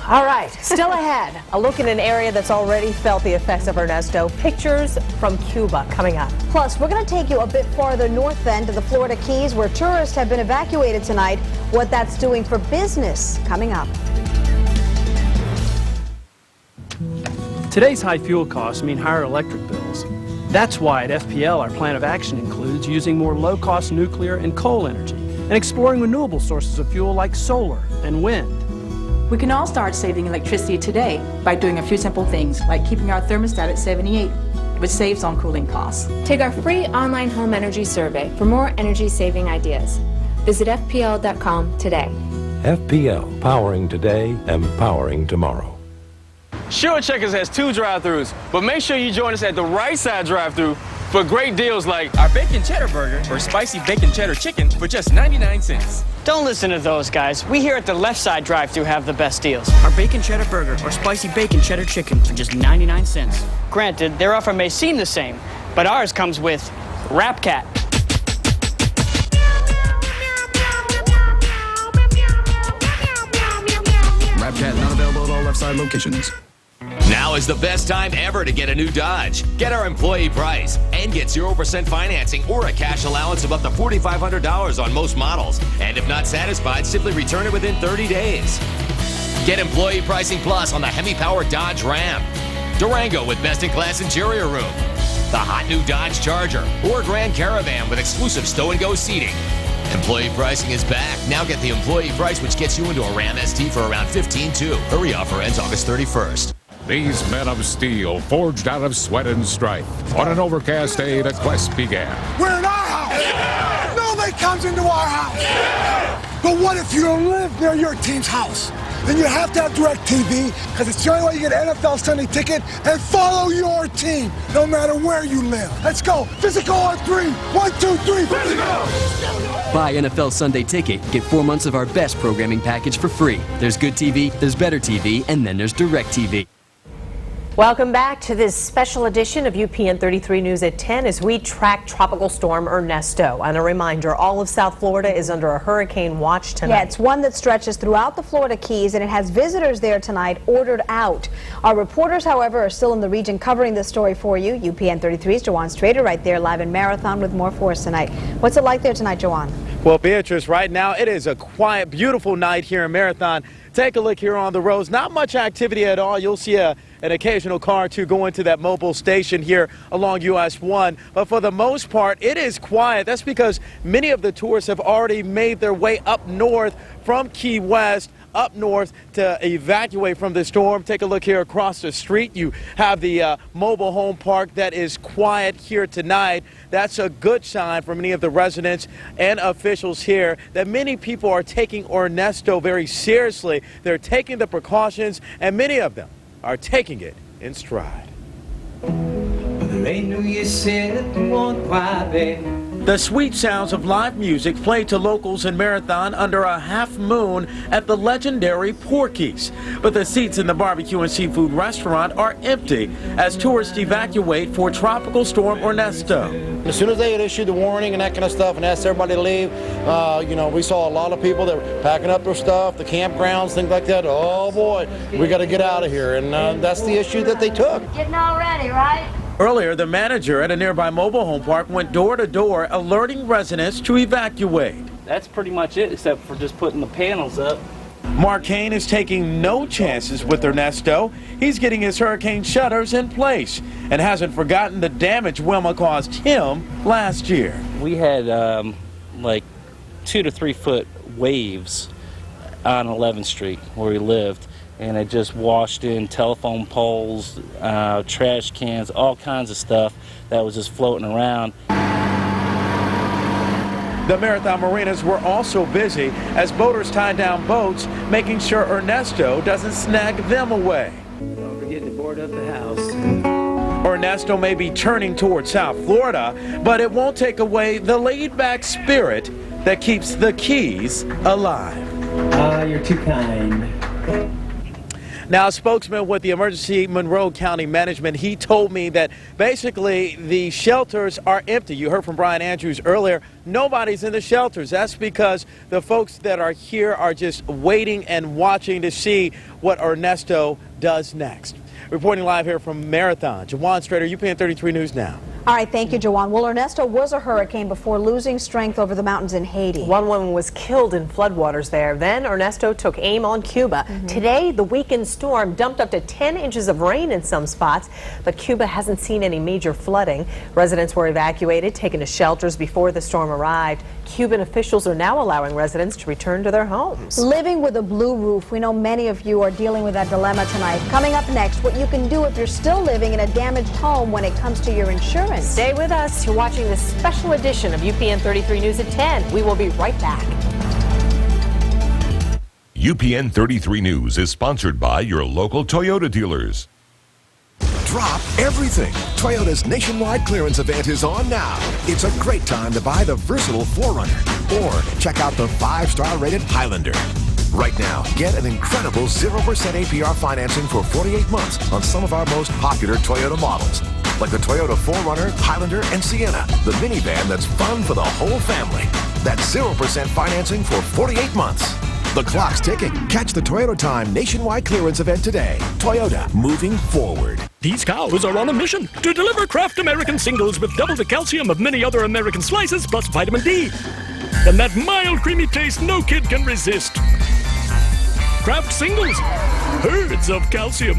All right, still ahead, a look at an area that's already felt the effects of Ernesto. Pictures from Cuba coming up. Plus, we're going to take you a bit farther north then to the Florida Keys, where tourists have been evacuated tonight. What that's doing for business coming up. Today's high fuel costs mean higher electric bills. That's why at FPL our plan of action includes using more low-cost nuclear and coal energy and exploring renewable sources of fuel like solar and wind. We can all start saving electricity today by doing a few simple things like keeping our thermostat at 78, which saves on cooling costs. Take our free online home energy survey for more energy-saving ideas. Visit FPL.com today. FPL, powering today, empowering tomorrow. Sure Checkers has 2 drive-thrus, but make sure you join us at the right side drive-thru for great deals like our bacon cheddar burger or spicy bacon cheddar chicken for just 99 cents. Don't listen to those guys. We here at the left side drive-thru have the best deals. Our bacon cheddar burger or spicy bacon cheddar chicken for just 99 cents. Granted, their offer may seem the same, but ours comes with Rap Cat. Rap Cat not available at all left side locations. Now is the best time ever to get a new Dodge. Get our employee price and get 0% financing or a cash allowance of up to $4,500 on most models. And if not satisfied, simply return it within 30 days. Get employee pricing plus on the Hemi-powered Dodge Ram, Durango with best-in-class interior room, the hot new Dodge Charger, or Grand Caravan with exclusive stow-and-go seating. Employee pricing is back. Now get the employee price, which gets you into a Ram ST for around $15,200. Hurry, offer ends August 31st. These men of steel, forged out of sweat and strife. On an overcast day, the quest began. We're in our house. Yeah. Nobody comes into our house. Yeah. But what if you don't live near your team's house? Then you have to have DirecTV, because it's the only way you get an NFL Sunday ticket and follow your team, no matter where you live. Let's go. Physical on 3. 1, 2, 3. Physical. Buy NFL Sunday ticket. Get 4 months of our best programming package for free. There's good TV, there's better TV, and then there's DirecTV. Welcome back to this special edition of UPN 33 News at 10 as we track Tropical Storm Ernesto. And a reminder, all of South Florida is under a hurricane watch tonight. Yeah, it's one that stretches throughout the Florida Keys, and it has visitors there tonight ordered out. Our reporters, however, are still in the region covering this story for you. UPN 33's Jawan Strader right there live in Marathon with more for us tonight. What's it like there tonight, Jawan? Well, Beatrice, right now it is a quiet, beautiful night here in Marathon. Take a look here on the roads. Not much activity at all. You'll see an occasional car or two go into that mobile station here along US 1. But for the most part, it is quiet. That's because many of the tourists have already made their way up north from Key West, up north to evacuate from the storm. Take a look here across the street. You have the mobile home park that is quiet here tonight. That's a good sign for many of the residents and officials here that many people are taking Ernesto very seriously. They're taking the precautions, and many of them are taking it in stride. The sweet sounds of live music played to locals in Marathon under a half moon at the legendary Porky's. But the seats in the barbecue and seafood restaurant are empty as tourists evacuate for Tropical Storm Ernesto. As soon as they had issued the warning and that kind of stuff and asked everybody to leave, we saw a lot of people that were packing up their stuff, the campgrounds, things like that. Oh boy, we got to get out of here. And that's the issue that they took. Getting all ready, right? Earlier, the manager at a nearby mobile home park went door to door alerting residents to evacuate. That's pretty much it, except for just putting the panels up. Mark Kane is taking no chances with Ernesto. He's getting his hurricane shutters in place and hasn't forgotten the damage Wilma caused him last year. We had like 2 to 3 foot waves on 11th Street where we lived, and it just washed in telephone poles, trash cans, all kinds of stuff that was just floating around. The Marathon Marinas were also busy as boaters tied down boats, making sure Ernesto doesn't snag them away. Don't forget to board up the house. Ernesto may be turning towards South Florida, but it won't take away the laid-back spirit that keeps the Keys alive. You're too kind. Now, a spokesman with the Emergency Monroe County Management, he told me that basically the shelters are empty. You heard from Brian Andrews earlier. Nobody's in the shelters. That's because the folks that are here are just waiting and watching to see what Ernesto does next. Reporting live here from Marathon, Jawan Strader, UPN 33 News Now. All right, thank you, Jawan. Well, Ernesto was a hurricane before losing strength over the mountains in Haiti. One woman was killed in floodwaters there. Then Ernesto took aim on Cuba. Today, the weekend storm dumped up to 10 inches of rain in some spots, but Cuba hasn't seen any major flooding. Residents were evacuated, taken to shelters before the storm arrived. Cuban officials are now allowing residents to return to their homes. Living with a blue roof. We know many of you are dealing with that dilemma tonight. Coming up next, what you can do if you're still living in a damaged home when it comes to your insurance. Stay with us. You're watching this special edition of UPN 33 News at 10. We will be right back. UPN 33 News is sponsored by your local Toyota dealers. Drop everything. Toyota's nationwide clearance event is on now. It's a great time to buy the versatile 4Runner or check out the 5-star rated Highlander. Right now, get an incredible 0% APR financing for 48 months on some of our most popular Toyota models, like the Toyota 4Runner, Highlander, and Sienna, the minivan that's fun for the whole family. That's 0% financing for 48 months. The clock's ticking. Catch the Toyota Time nationwide clearance event today. Toyota, moving forward. These cows are on a mission to deliver Kraft American singles with double the calcium of many other American slices plus vitamin D. And that mild, creamy taste no kid can resist. Kraft singles, herds of calcium.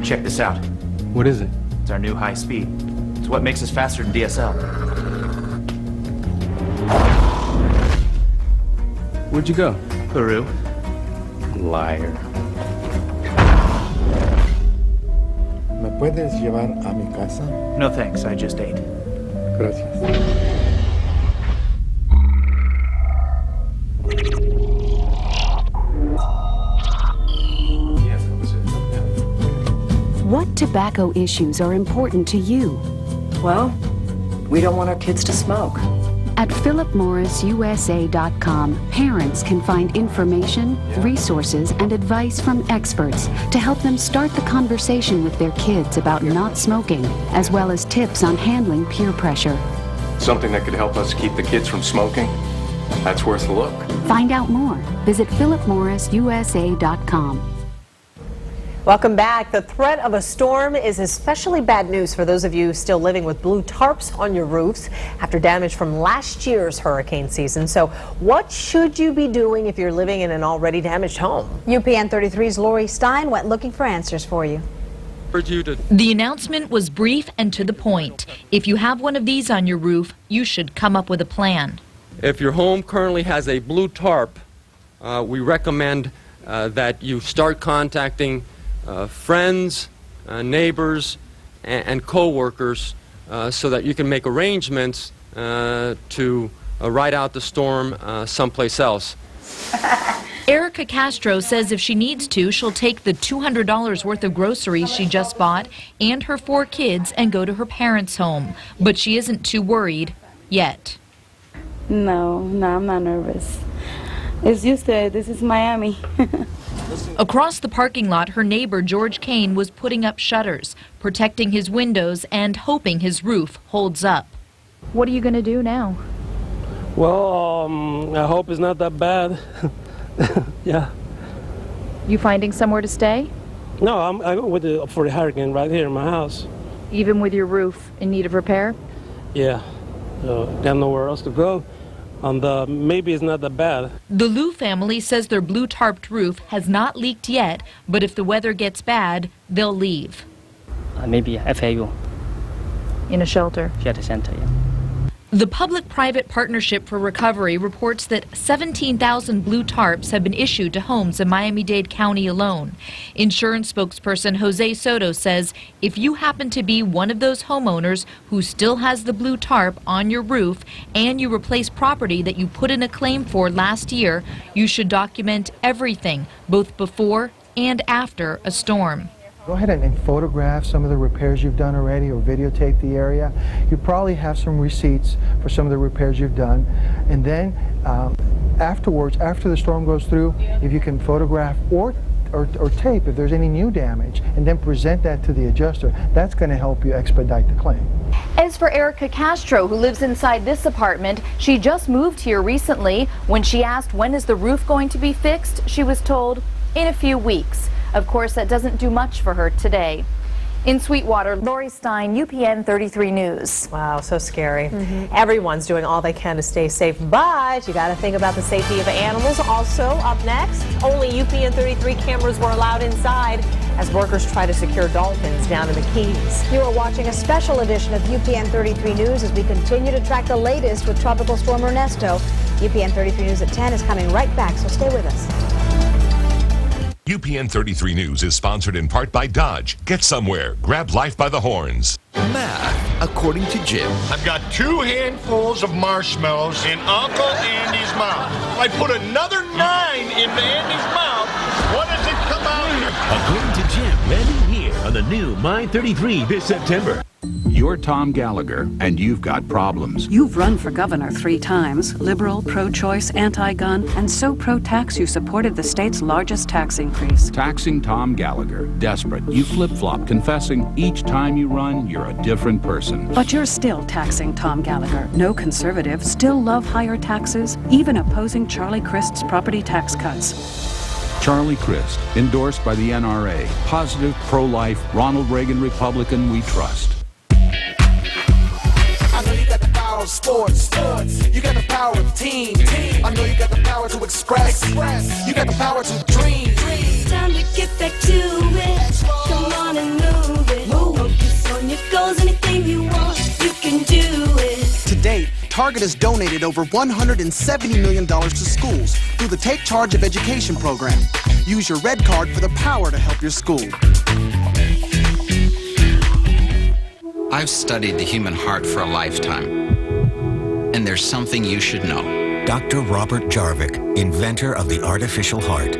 Check this out. What is it? It's our new high speed. It's what makes us faster than DSL. Where'd you go? Peru. Liar. ¿Me puedes llevar a mi casa? No thanks, I just ate. Gracias. What tobacco issues are important to you? Well, we don't want our kids to smoke. At philipmorrisusa.com, parents can find information, resources, and advice from experts to help them start the conversation with their kids about not smoking, as well as tips on handling peer pressure. Something that could help us keep the kids from smoking? That's worth a look. Find out more. Visit philipmorrisusa.com. Welcome back. The threat of a storm is especially bad news for those of you still living with blue tarps on your roofs after damage from last year's hurricane season. So what should you be doing if you're living in an already damaged home? UPN 33's Lori Stein went looking for answers for you. The announcement was brief and to the point. If you have one of these on your roof, you should come up with a plan. If your home currently has a blue tarp, we recommend that you start contacting friends, neighbors, and co-workers so that you can make arrangements to ride out the storm someplace else. Erica Castro says if she needs to, she'll take the $200 worth of groceries she just bought and her 4 kids and go to her parents' home. But she isn't too worried yet. No, I'm not nervous. It's used to it. This is Miami. Across the parking lot, her neighbor George Kane was putting up shutters, protecting his windows and hoping his roof holds up. What are you going to do now? Well, I hope it's not that bad. Yeah. You finding somewhere to stay? No, I'm going for the hurricane right here in my house. Even with your roof in need of repair? Yeah. Got nowhere else to go. And maybe it's not that bad. The Liu family says their blue tarped roof has not leaked yet, but if the weather gets bad, they'll leave. Maybe FAU. In a shelter? Shelter center, yeah. The Public-Private Partnership for Recovery reports that 17,000 blue tarps have been issued to homes in Miami-Dade County alone. Insurance spokesperson Jose Soto says if you happen to be one of those homeowners who still has the blue tarp on your roof and you replace property that you put in a claim for last year, you should document everything, both before and after a storm. Go ahead and photograph some of the repairs you've done already or videotape the area. You probably have some receipts for some of the repairs you've done. And then afterwards, after the storm goes through, if you can photograph or tape if there's any new damage and then present that to the adjuster, that's going to help you expedite the claim. As for Erica Castro, who lives inside this apartment, she just moved here recently. When she asked when is the roof going to be fixed, she was told in a few weeks. Of course, that doesn't do much for her today. In Sweetwater, Lori Stein, UPN 33 News. Wow, so scary. Everyone's doing all they can to stay safe, but you got to think about the safety of animals. Also, up next, only UPN 33 cameras were allowed inside as workers try to secure dolphins down in the Keys. You are watching a special edition of UPN 33 News as we continue to track the latest with Tropical Storm Ernesto. UPN 33 News at 10 is coming right back, so stay with us. UPN 33 News is sponsored in part by Dodge. Get somewhere. Grab life by the horns. Math, according to Jim. I've got 2 handfuls of marshmallows in Uncle Andy's mouth. If I put another 9 in Andy's mouth, what does it come out? According to Jim, landing here on the new My 33 this September. You're Tom Gallagher, and you've got problems. You've run for governor 3 times, liberal, pro-choice, anti-gun, and so pro-tax you supported the state's largest tax increase. Taxing Tom Gallagher. Desperate. You flip-flop, confessing each time you run, you're a different person. But you're still taxing Tom Gallagher. No conservative, still love higher taxes, even opposing Charlie Crist's property tax cuts. Charlie Crist, endorsed by the NRA. Positive, pro-life, Ronald Reagan Republican we trust. I know you got the power of sports. You got the power of team. I know you got the power to express. You got the power to dream. Time to get back to it. Come on and move it. Focus on your goals. Anything you want, you can do it. To date, Target has donated over $170 million to schools through the Take Charge of Education program. Use your red card for the power to help your school. I've studied the human heart for a lifetime, and there's something you should know. Dr. Robert Jarvik, inventor of the artificial heart.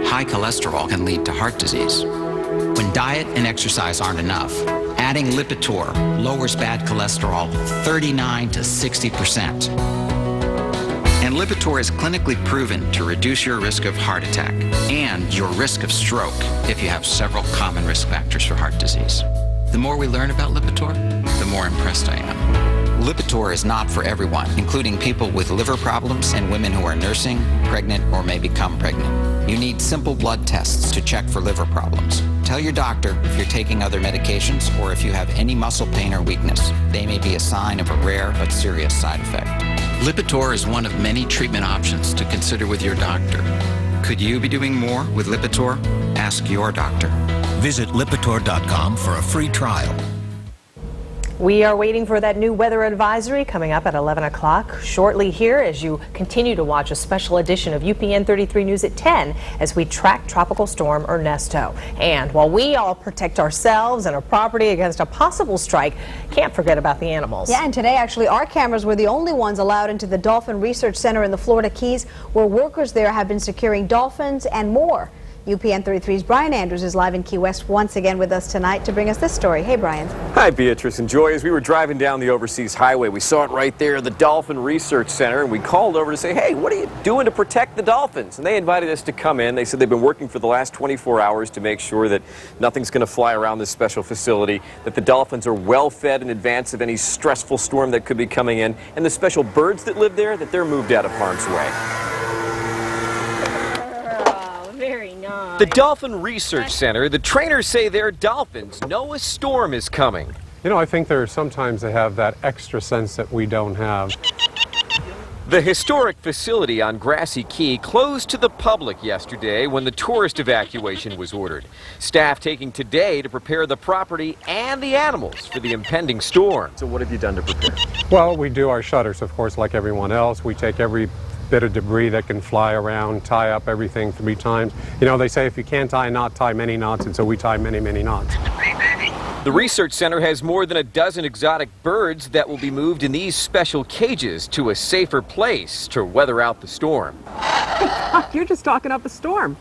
High cholesterol can lead to heart disease. When diet and exercise aren't enough, adding Lipitor lowers bad cholesterol 39 to 60%. And Lipitor is clinically proven to reduce your risk of heart attack and your risk of stroke if you have several common risk factors for heart disease. The more we learn about Lipitor, the more impressed I am. Lipitor is not for everyone, including people with liver problems and women who are nursing, pregnant, or may become pregnant. You need simple blood tests to check for liver problems. Tell your doctor if you're taking other medications or if you have any muscle pain or weakness. They may be a sign of a rare but serious side effect. Lipitor is one of many treatment options to consider with your doctor. Could you be doing more with Lipitor? Ask your doctor. Visit Lipitor.com for a free trial. We are waiting for that new weather advisory coming up at 11 o'clock shortly here as you continue to watch a special edition of UPN 33 News at 10 as we track Tropical Storm Ernesto. And while we all protect ourselves and our property against a possible strike, can't forget about the animals. Yeah, and today actually our cameras were the only ones allowed into the Dolphin Research Center in the Florida Keys, where workers there have been securing dolphins and more. UPN 33's Brian Andrews is live in Key West once again with us tonight to bring us this story. Hey, Brian. Hi, Beatrice and Joy. As we were driving down the overseas highway, we saw it right there, the Dolphin Research Center, and we called over to say, hey, what are you doing to protect the dolphins? And they invited us to come in. They said they've been working for the last 24 hours to make sure that nothing's going to fly around this special facility, that the dolphins are well fed in advance of any stressful storm that could be coming in, and the special birds that live there, that they're moved out of harm's way. The Dolphin Research Center, the trainers say their dolphins know a storm is coming. You know, I think sometimes they have that extra sense that we don't have. The historic facility on Grassy Key closed to the public yesterday when the tourist evacuation was ordered. Staff taking today to prepare the property and the animals for the impending storm. So what have you done to prepare? Well, we do our shutters, of course, like everyone else. We take every bit of debris that can fly around, tie up everything 3 times. You know, they say if you can't tie a knot, tie many knots, and so we tie many, many knots. The research center has more than a dozen exotic birds that will be moved in these special cages to a safer place to weather out the storm. You're just talking up a storm.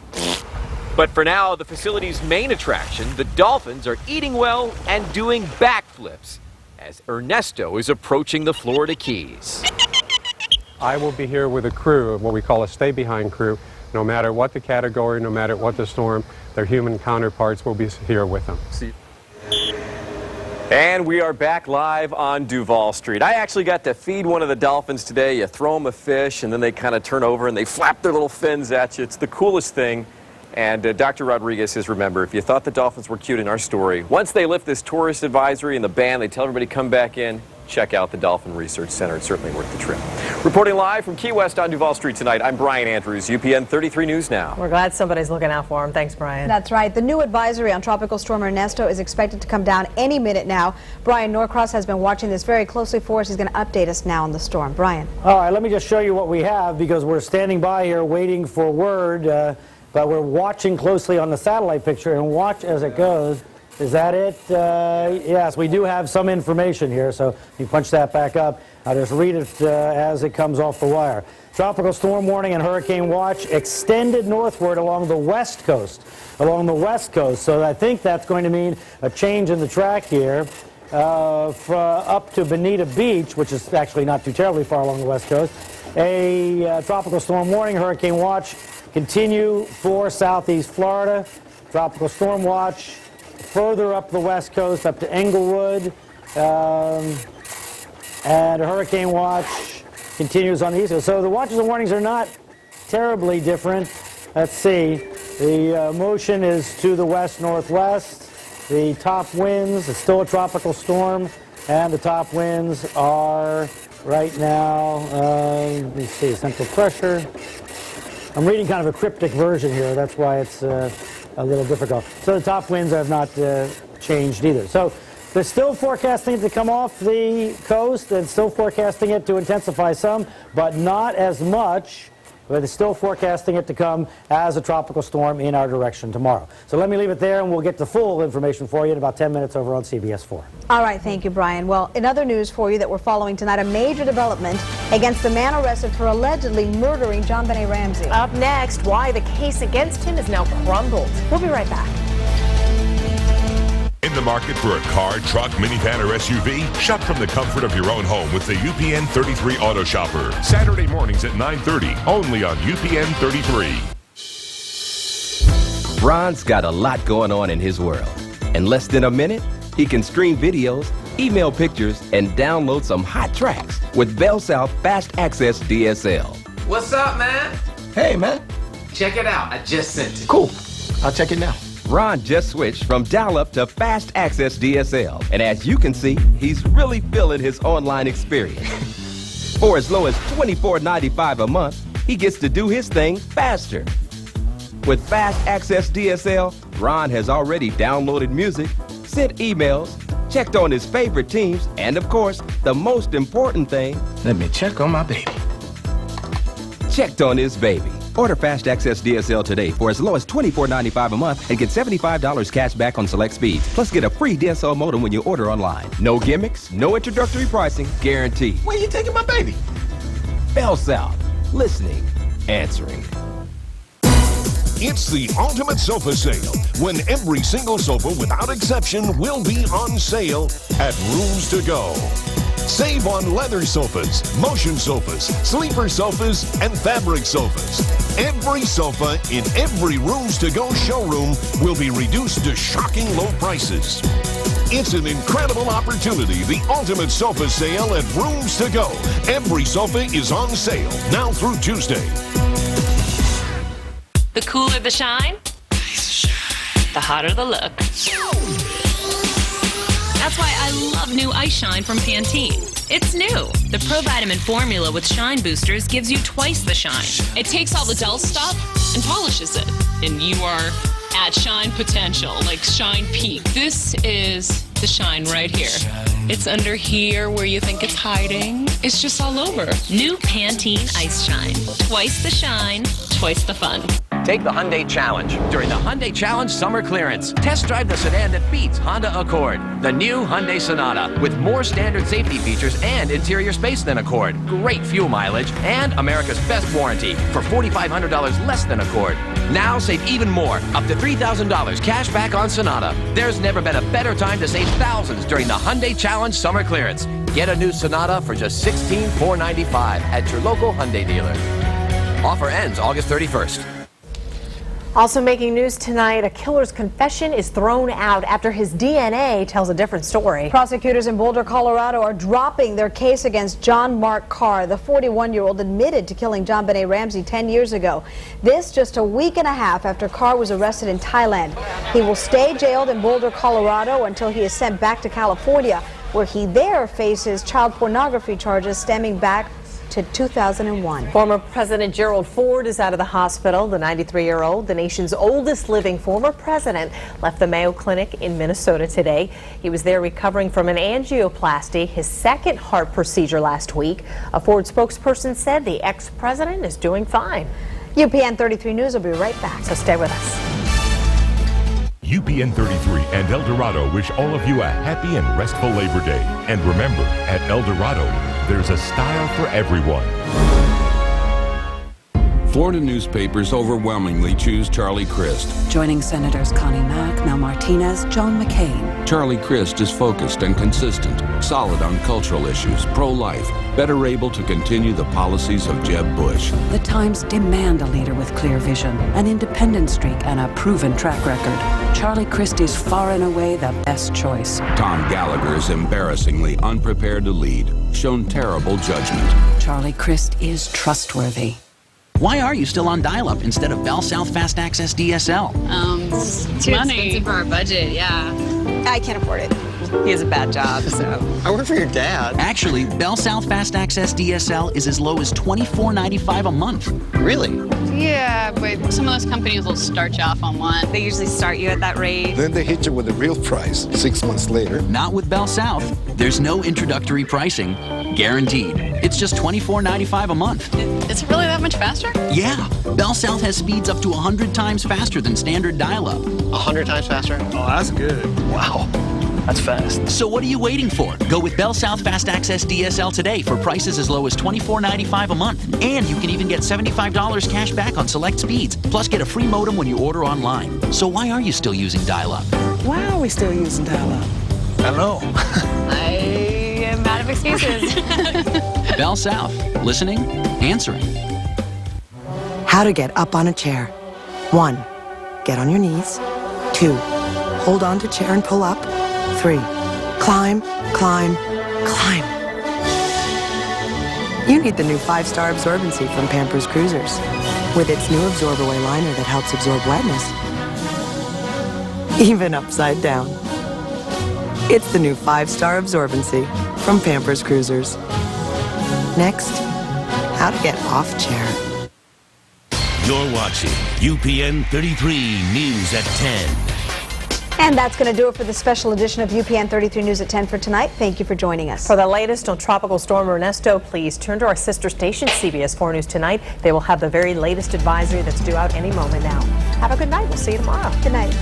But for now, the facility's main attraction, the dolphins, are eating well and doing backflips as Ernesto is approaching the Florida Keys. I will be here with a crew, what we call a stay-behind crew. No matter what the category, no matter what the storm, their human counterparts will be here with them. And we are back live on Duval Street. I actually got to feed one of the dolphins today. You throw them a fish, and then they kind of turn over and they flap their little fins at you. It's the coolest thing. And Dr. Rodriguez says, remember, if you thought the dolphins were cute in our story, once they lift this tourist advisory and the ban, they tell everybody to come back in. Check out the Dolphin Research Center. It's certainly worth the trip. Reporting live from Key West on Duval Street tonight, I'm Brian Andrews, UPN 33 News Now. We're glad somebody's looking out for him. Thanks, Brian. That's right. The new advisory on Tropical Storm Ernesto is expected to come down any minute now. Brian Norcross has been watching this very closely for us. He's going to update us now on the storm. Brian. All right, let me just show you what we have because we're standing by here waiting for word, but we're watching closely on the satellite picture and watch as it goes. Is that it? Yes, we do have some information here, so you punch that back up. I'll just read it as it comes off the wire. Tropical storm warning and hurricane watch extended northward along the west coast. So I think that's going to mean a change in the track here. up to Bonita Beach, which is actually not too terribly far along the west coast. A tropical storm warning, hurricane watch, continue for southeast Florida. Tropical storm watch further up the west coast, up to Englewood. And a hurricane watch continues on the east coast. So the watches and warnings are not terribly different. Let's see. The motion is to the west-northwest. The top winds, it's still a tropical storm, and the top winds are right now, let me see, central pressure. I'm reading kind of a cryptic version here, that's why it's a little difficult. So the top winds have not changed either. So they're still forecasting it to come off the coast and still forecasting it to intensify some, but not as much. But they're still forecasting it to come as a tropical storm in our direction tomorrow. So let me leave it there, and we'll get the full information for you in about 10 minutes over on CBS 4. All right, thank you, Brian. Well, in other news for you that we're following tonight, a major development against the man arrested for allegedly murdering John Benet Ramsey. Up next, why the case against him is now crumbled. We'll be right back. In the market for a car, truck, minivan, or SUV? Shop from the comfort of your own home with the UPN 33 Auto Shopper. Saturday mornings at 9:30, only on UPN 33. Ron's got a lot going on in his world. In less than a minute, he can stream videos, email pictures, and download some hot tracks with Bell South Fast Access DSL. What's up, man? Hey, man. Check it out. I just sent it. Cool. I'll check it now. Ron just switched from dial-up to Fast Access DSL. And as you can see, he's really feeling his online experience. For as low as $24.95 a month, he gets to do his thing faster. With Fast Access DSL, Ron has already downloaded music, sent emails, checked on his favorite teams, and of course, the most important thing, let me check on my baby. Checked on his baby. Order Fast Access DSL today for as low as $24.95 a month and get $75 cash back on select speeds. Plus get a free DSL modem when you order online. No gimmicks, no introductory pricing, guaranteed. Where you taking my baby? Bell South. Listening. Answering. It's the ultimate sofa sale, when every single sofa without exception will be on sale at Rooms to Go. Save on leather sofas, motion sofas, sleeper sofas, and fabric sofas. Every sofa in every Rooms to Go showroom will be reduced to shocking low prices. It's an incredible opportunity, the ultimate sofa sale at Rooms to Go. Every sofa is on sale now through Tuesday. The cooler the shine, the hotter the look. That's why I love new Ice Shine from Pantene. It's new. The Provitamin formula with Shine Boosters gives you twice the shine. It takes all the dull stuff and polishes it. And you are at shine potential, like shine peak. This is the shine right here. It's under here where you think it's hiding. It's just all over. New Pantene Ice Shine. Twice the shine, twice the fun. Take the Hyundai Challenge during the Hyundai Challenge Summer Clearance. Test drive the sedan that beats Honda Accord. The new Hyundai Sonata with more standard safety features and interior space than Accord. Great fuel mileage and America's best warranty for $4,500 less than Accord. Now save even more, up to $3,000 cash back on Sonata. There's never been a better time to save thousands during the Hyundai Challenge Summer Clearance. Get a new Sonata for just $16,495 at your local Hyundai dealer. Offer ends August 31st. Also making news tonight, a killer's confession is thrown out after his DNA tells a different story. Prosecutors in Boulder, Colorado are dropping their case against John Mark Carr. The 41-year-old admitted to killing John Benet Ramsey 10 years ago. This just a week and a half after Carr was arrested in Thailand. He will stay jailed in Boulder, Colorado until he is sent back to California, where he there faces child pornography charges stemming back to 2001. Former President Gerald Ford is out of the hospital. The 93-year-old, the nation's oldest living former president, left the Mayo Clinic in Minnesota today. He was there recovering from an angioplasty, his second heart procedure last week. A Ford spokesperson said the ex-president is doing fine. UPN 33 News will be right back, so stay with us. UPN 33 and El Dorado wish all of you a happy and restful Labor Day. And remember, at El Dorado, there's a style for everyone. Florida newspapers overwhelmingly choose Charlie Crist. Joining Senators Connie Mack, Mel Martinez, John McCain. Charlie Crist is focused and consistent, solid on cultural issues, pro-life, better able to continue the policies of Jeb Bush. The Times demand a leader with clear vision, an independent streak, and a proven track record. Charlie Crist is far and away the best choice. Tom Gallagher is embarrassingly unprepared to lead, shown terrible judgment. Charlie Crist is trustworthy. Why are you still on dial-up instead of Bell South Fast Access DSL? It's too expensive for our budget, yeah. I can't afford it. He has a bad job, so. I work for your dad. Actually, Bell South Fast Access DSL is as low as $24.95 a month. Really? Yeah, but some of those companies will start you off on one. They usually start you at that rate. Then they hit you with the real price 6 months later. Not with Bell South. There's no introductory pricing. Guaranteed. It's just $24.95 a month. It's really that much faster? Yeah. Bell South has speeds up to 100 times faster than standard dial-up. 100 times faster? Oh, that's good. Wow. That's fast. So what are you waiting for? Go with Bell South Fast Access DSL today for prices as low as $24.95 a month. And you can even get $75 cash back on select speeds. Plus get a free modem when you order online. So why are you still using dial-up? Why are we still using dial-up? I don't know. I am out of excuses. Bell South. Listening, answering. How to get up on a chair. 1. Get on your knees. 2. Hold on to chair and pull up. 3. Climb, climb, climb. You need the new 5-star absorbency from Pampers Cruisers. With its new Absorb-Away liner that helps absorb wetness. Even upside down. It's the new 5-star absorbency from Pampers Cruisers. Next, how to get off chair. You're watching UPN 33 News at 10. And that's going to do it for the special edition of UPN 33 News at 10 for tonight. Thank you for joining us. For the latest on Tropical Storm Ernesto, please turn to our sister station, CBS 4 News Tonight. They will have the very latest advisory that's due out any moment now. Have a good night. We'll see you tomorrow. Good night.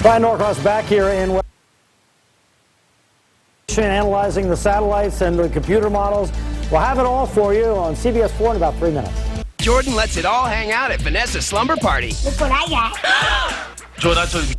Brian Norcross back here in analyzing the satellites and the computer models. We'll have it all for you on CBS 4 in about 3 minutes. Jordan lets it all hang out at Vanessa's slumber party. Look what I got. Jordan,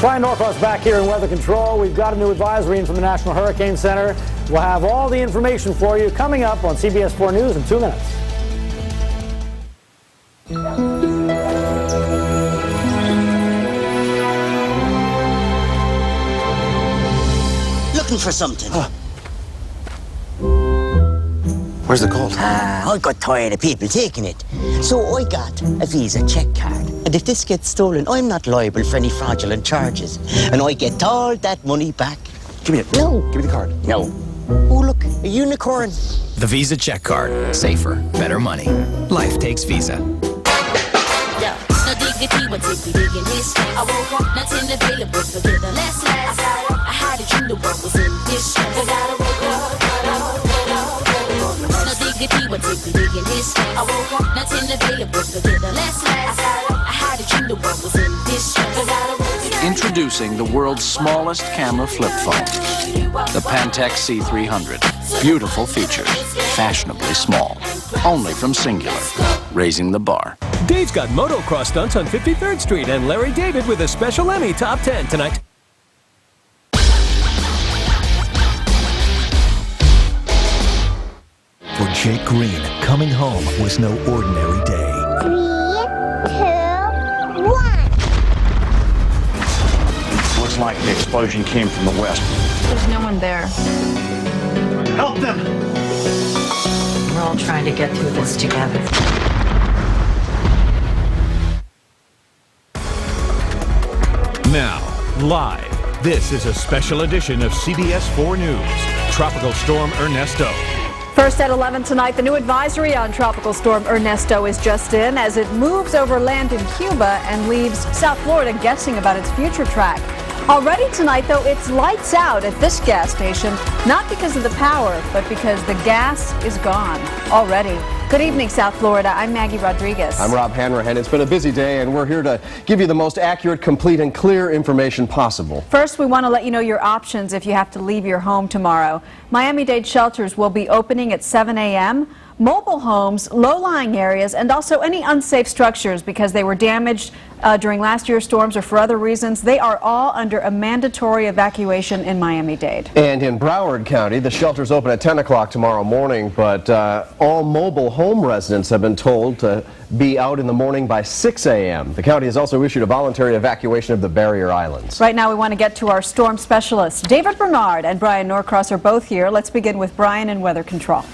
Brian Norcross back here in Weather Control. We've got a new advisory in from the National Hurricane Center. We'll have all the information for you coming up on CBS 4 News in 2 minutes. Looking for something. Where's the gold? I got tired of people taking it. So I got a Visa check card. And if this gets stolen, I'm not liable for any fraudulent charges. And I get all that money back. Give me it. No. Give me the card. No. Oh, look, a unicorn. The Visa check card. Safer, better money. Life takes Visa. No diggity, but digging this. I woke up, nothing available for the last. I had a dream the world was in this. I gotta wake up, no diggity, but digging this. I woke up, nothing available for the last. I had a dream the world was in this. I gotta wake up. Introducing the world's smallest camera flip phone, the Pantech C300. Beautiful features, fashionably small, only from Singular, raising the bar. Dave's got motocross stunts on 53rd Street and Larry David with a special Emmy Top 10 tonight. For Jake Green, coming home was no ordinary day. 3, 2, 1. Looks like the explosion came from the west. There's no one there. Help them! all trying to get through this together. Now, live, this is a special edition of CBS 4 News. Tropical Storm Ernesto. First at 11 tonight, the new advisory on Tropical Storm Ernesto is just in as it moves over land in Cuba and leaves South Florida guessing about its future track. Already tonight, though, it's lights out at this gas station, not because of the power, but because the gas is gone already. Good evening, South Florida. I'm Maggie Rodriguez. I'm Rob Hanrahan. It's been a busy day, and we're here to give you the most accurate, complete, and clear information possible. First, we want to let you know your options if you have to leave your home tomorrow. Miami-Dade shelters will be opening at 7 a.m. Mobile homes, low-lying areas, and also any unsafe structures because they were damaged during last year's storms or for other reasons, they are all under a mandatory evacuation in Miami-Dade. And in Broward County, the shelters open at 10 o'clock tomorrow morning, but all mobile home residents have been told to be out in the morning by 6 a.m. The county has also issued a voluntary evacuation of the barrier islands. Right now we want to get to our storm specialists. David Bernard and Brian Norcross are both here. Let's begin with Brian in Weather Control.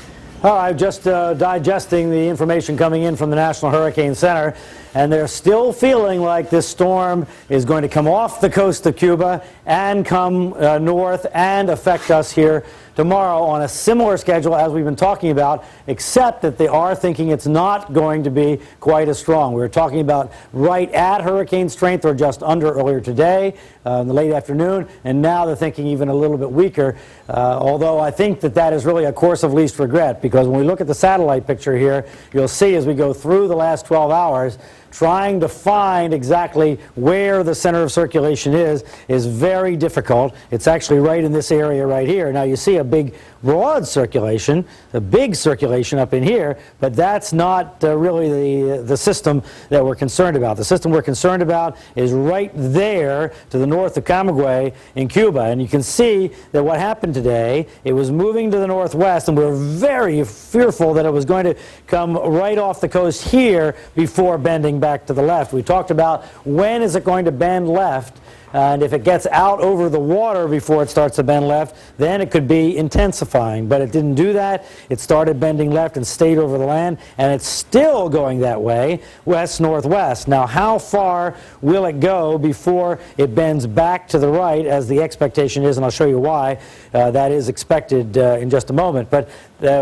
All right, just digesting the information coming in from the National Hurricane Center, and they're still feeling like this storm is going to come off the coast of Cuba and come north and affect us here tomorrow on a similar schedule as we've been talking about, except that they are thinking it's not going to be quite as strong. We were talking about right at hurricane strength or just under earlier today in the late afternoon, and now they're thinking even a little bit weaker, although I think that that is really a course of least regret, because when we look at the satellite picture here, you'll see as we go through the last 12 hours, trying to find exactly where the center of circulation is very difficult. It's actually right in this area right here. Now you see a big broad circulation, a big circulation up in here, but that's not really the system that we're concerned about. The system we're concerned about is right there to the north of Camagüey in Cuba, and you can see that what happened today, it was moving to the northwest, and we were very fearful that it was going to come right off the coast here before bending back to the left. We talked about when is it going to bend left, and if it gets out over the water before it starts to bend left, then it could be intensifying. But it didn't do that. It started bending left and stayed over the land, and it's still going that way, west-northwest. Now, how far will it go before it bends back to the right, as the expectation is, and I'll show you why that is expected in just a moment. But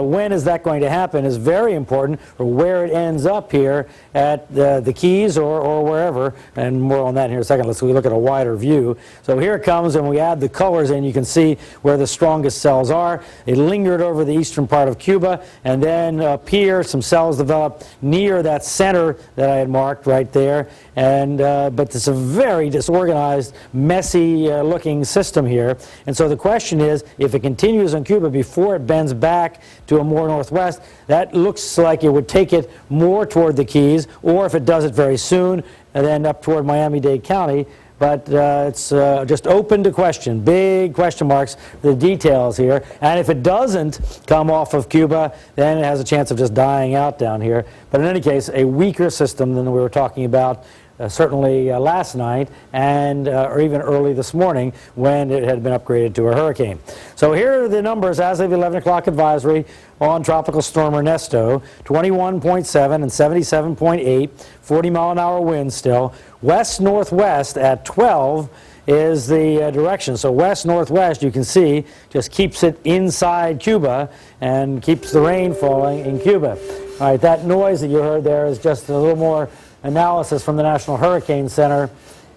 when is that going to happen is very important for where it ends up here at the Keys or wherever, and more on that in here in a second. Let's look at a wider view. So here it comes, and we add the colors in. You can see where the strongest cells are. It lingered over the eastern part of Cuba, and then up here some cells developed near that center that I had marked right there. And but it's a very disorganized, messy looking system here. And so the question is, if it continues on Cuba before it bends back to a more northwest, that looks like it would take it more toward the Keys, or if it does it very soon, and then up toward Miami-Dade County. But it's just open to question, big question marks, the details here. And if it doesn't come off of Cuba, then it has a chance of just dying out down here. But in any case, a weaker system than we were talking about certainly last night and or even early this morning when it had been upgraded to a hurricane. So here are the numbers as of 11 o'clock advisory on Tropical Storm Ernesto. 21.7 and 77.8, 40-mile-an-hour wind still. West-northwest at 12 is the direction. So west-northwest, you can see, just keeps it inside Cuba and keeps the rain falling in Cuba. All right, that noise that you heard there is just a little more analysis from the National Hurricane Center,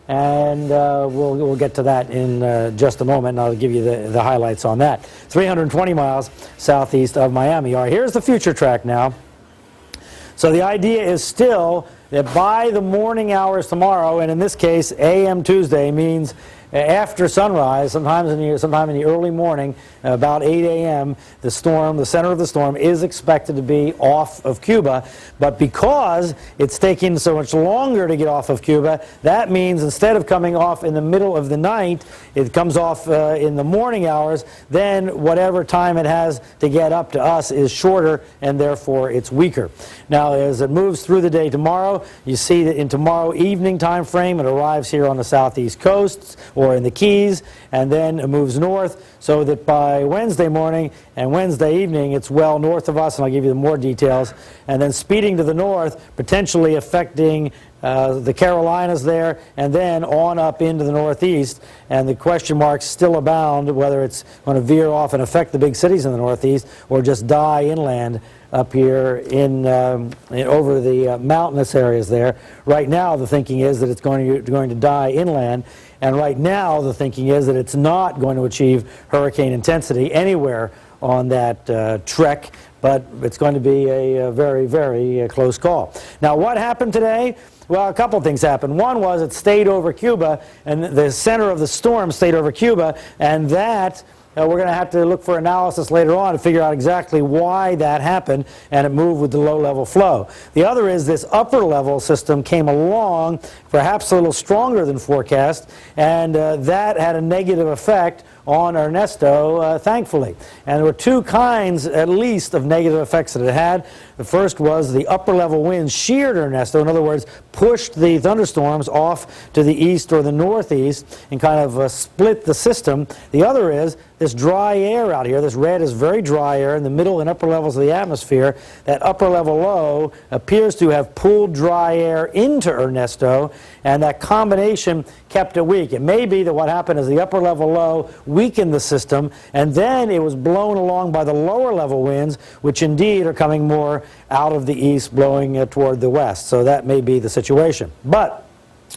and we'll get to that in just a moment, and I'll give you the highlights on that. 320 miles southeast of Miami. All right, here's the future track now. So the idea is still that by the morning hours tomorrow, and in this case, AM Tuesday means after sunrise, sometime in the early morning, about 8 a.m., the center of the storm is expected to be off of Cuba. But because it's taking so much longer to get off of Cuba, that means instead of coming off in the middle of the night, it comes off in the morning hours. Then whatever time it has to get up to us is shorter, and therefore it's weaker. Now, as it moves through the day tomorrow, you see that in tomorrow evening time frame, it arrives here on the southeast coast, or or in the Keys, and then it moves north, so that by Wednesday morning and Wednesday evening it's well north of us, and I'll give you more details, and then speeding to the north, potentially affecting the Carolinas there, and then on up into the northeast. And the question marks still abound whether it's going to veer off and affect the big cities in the northeast or just die inland up here over the mountainous areas there. Right now the thinking is that it's going to die inland, and right now the thinking is that it's not going to achieve hurricane intensity anywhere on that trek, but it's going to be a very, very close call. Now, what happened today? Well, a couple things happened. One was it stayed over Cuba, and the center of the storm stayed over Cuba, and that we're going to have to look for analysis later on to figure out exactly why that happened, and it moved with the low-level flow. The other is this upper-level system came along, perhaps a little stronger than forecast, and that had a negative effect on Ernesto, thankfully. And there were two kinds, at least, of negative effects that it had. The first was the upper-level winds sheared Ernesto, in other words, pushed the thunderstorms off to the east or the northeast and kind of split the system. The other is this dry air out here. This red is very dry air in the middle and upper levels of the atmosphere. That upper-level low appears to have pulled dry air into Ernesto, and that combination kept it weak. It may be that what happened is the upper-level low weakened the system, and then it was blown along by the lower-level winds, which indeed are coming more out of the east, blowing toward the west. So that may be the situation. But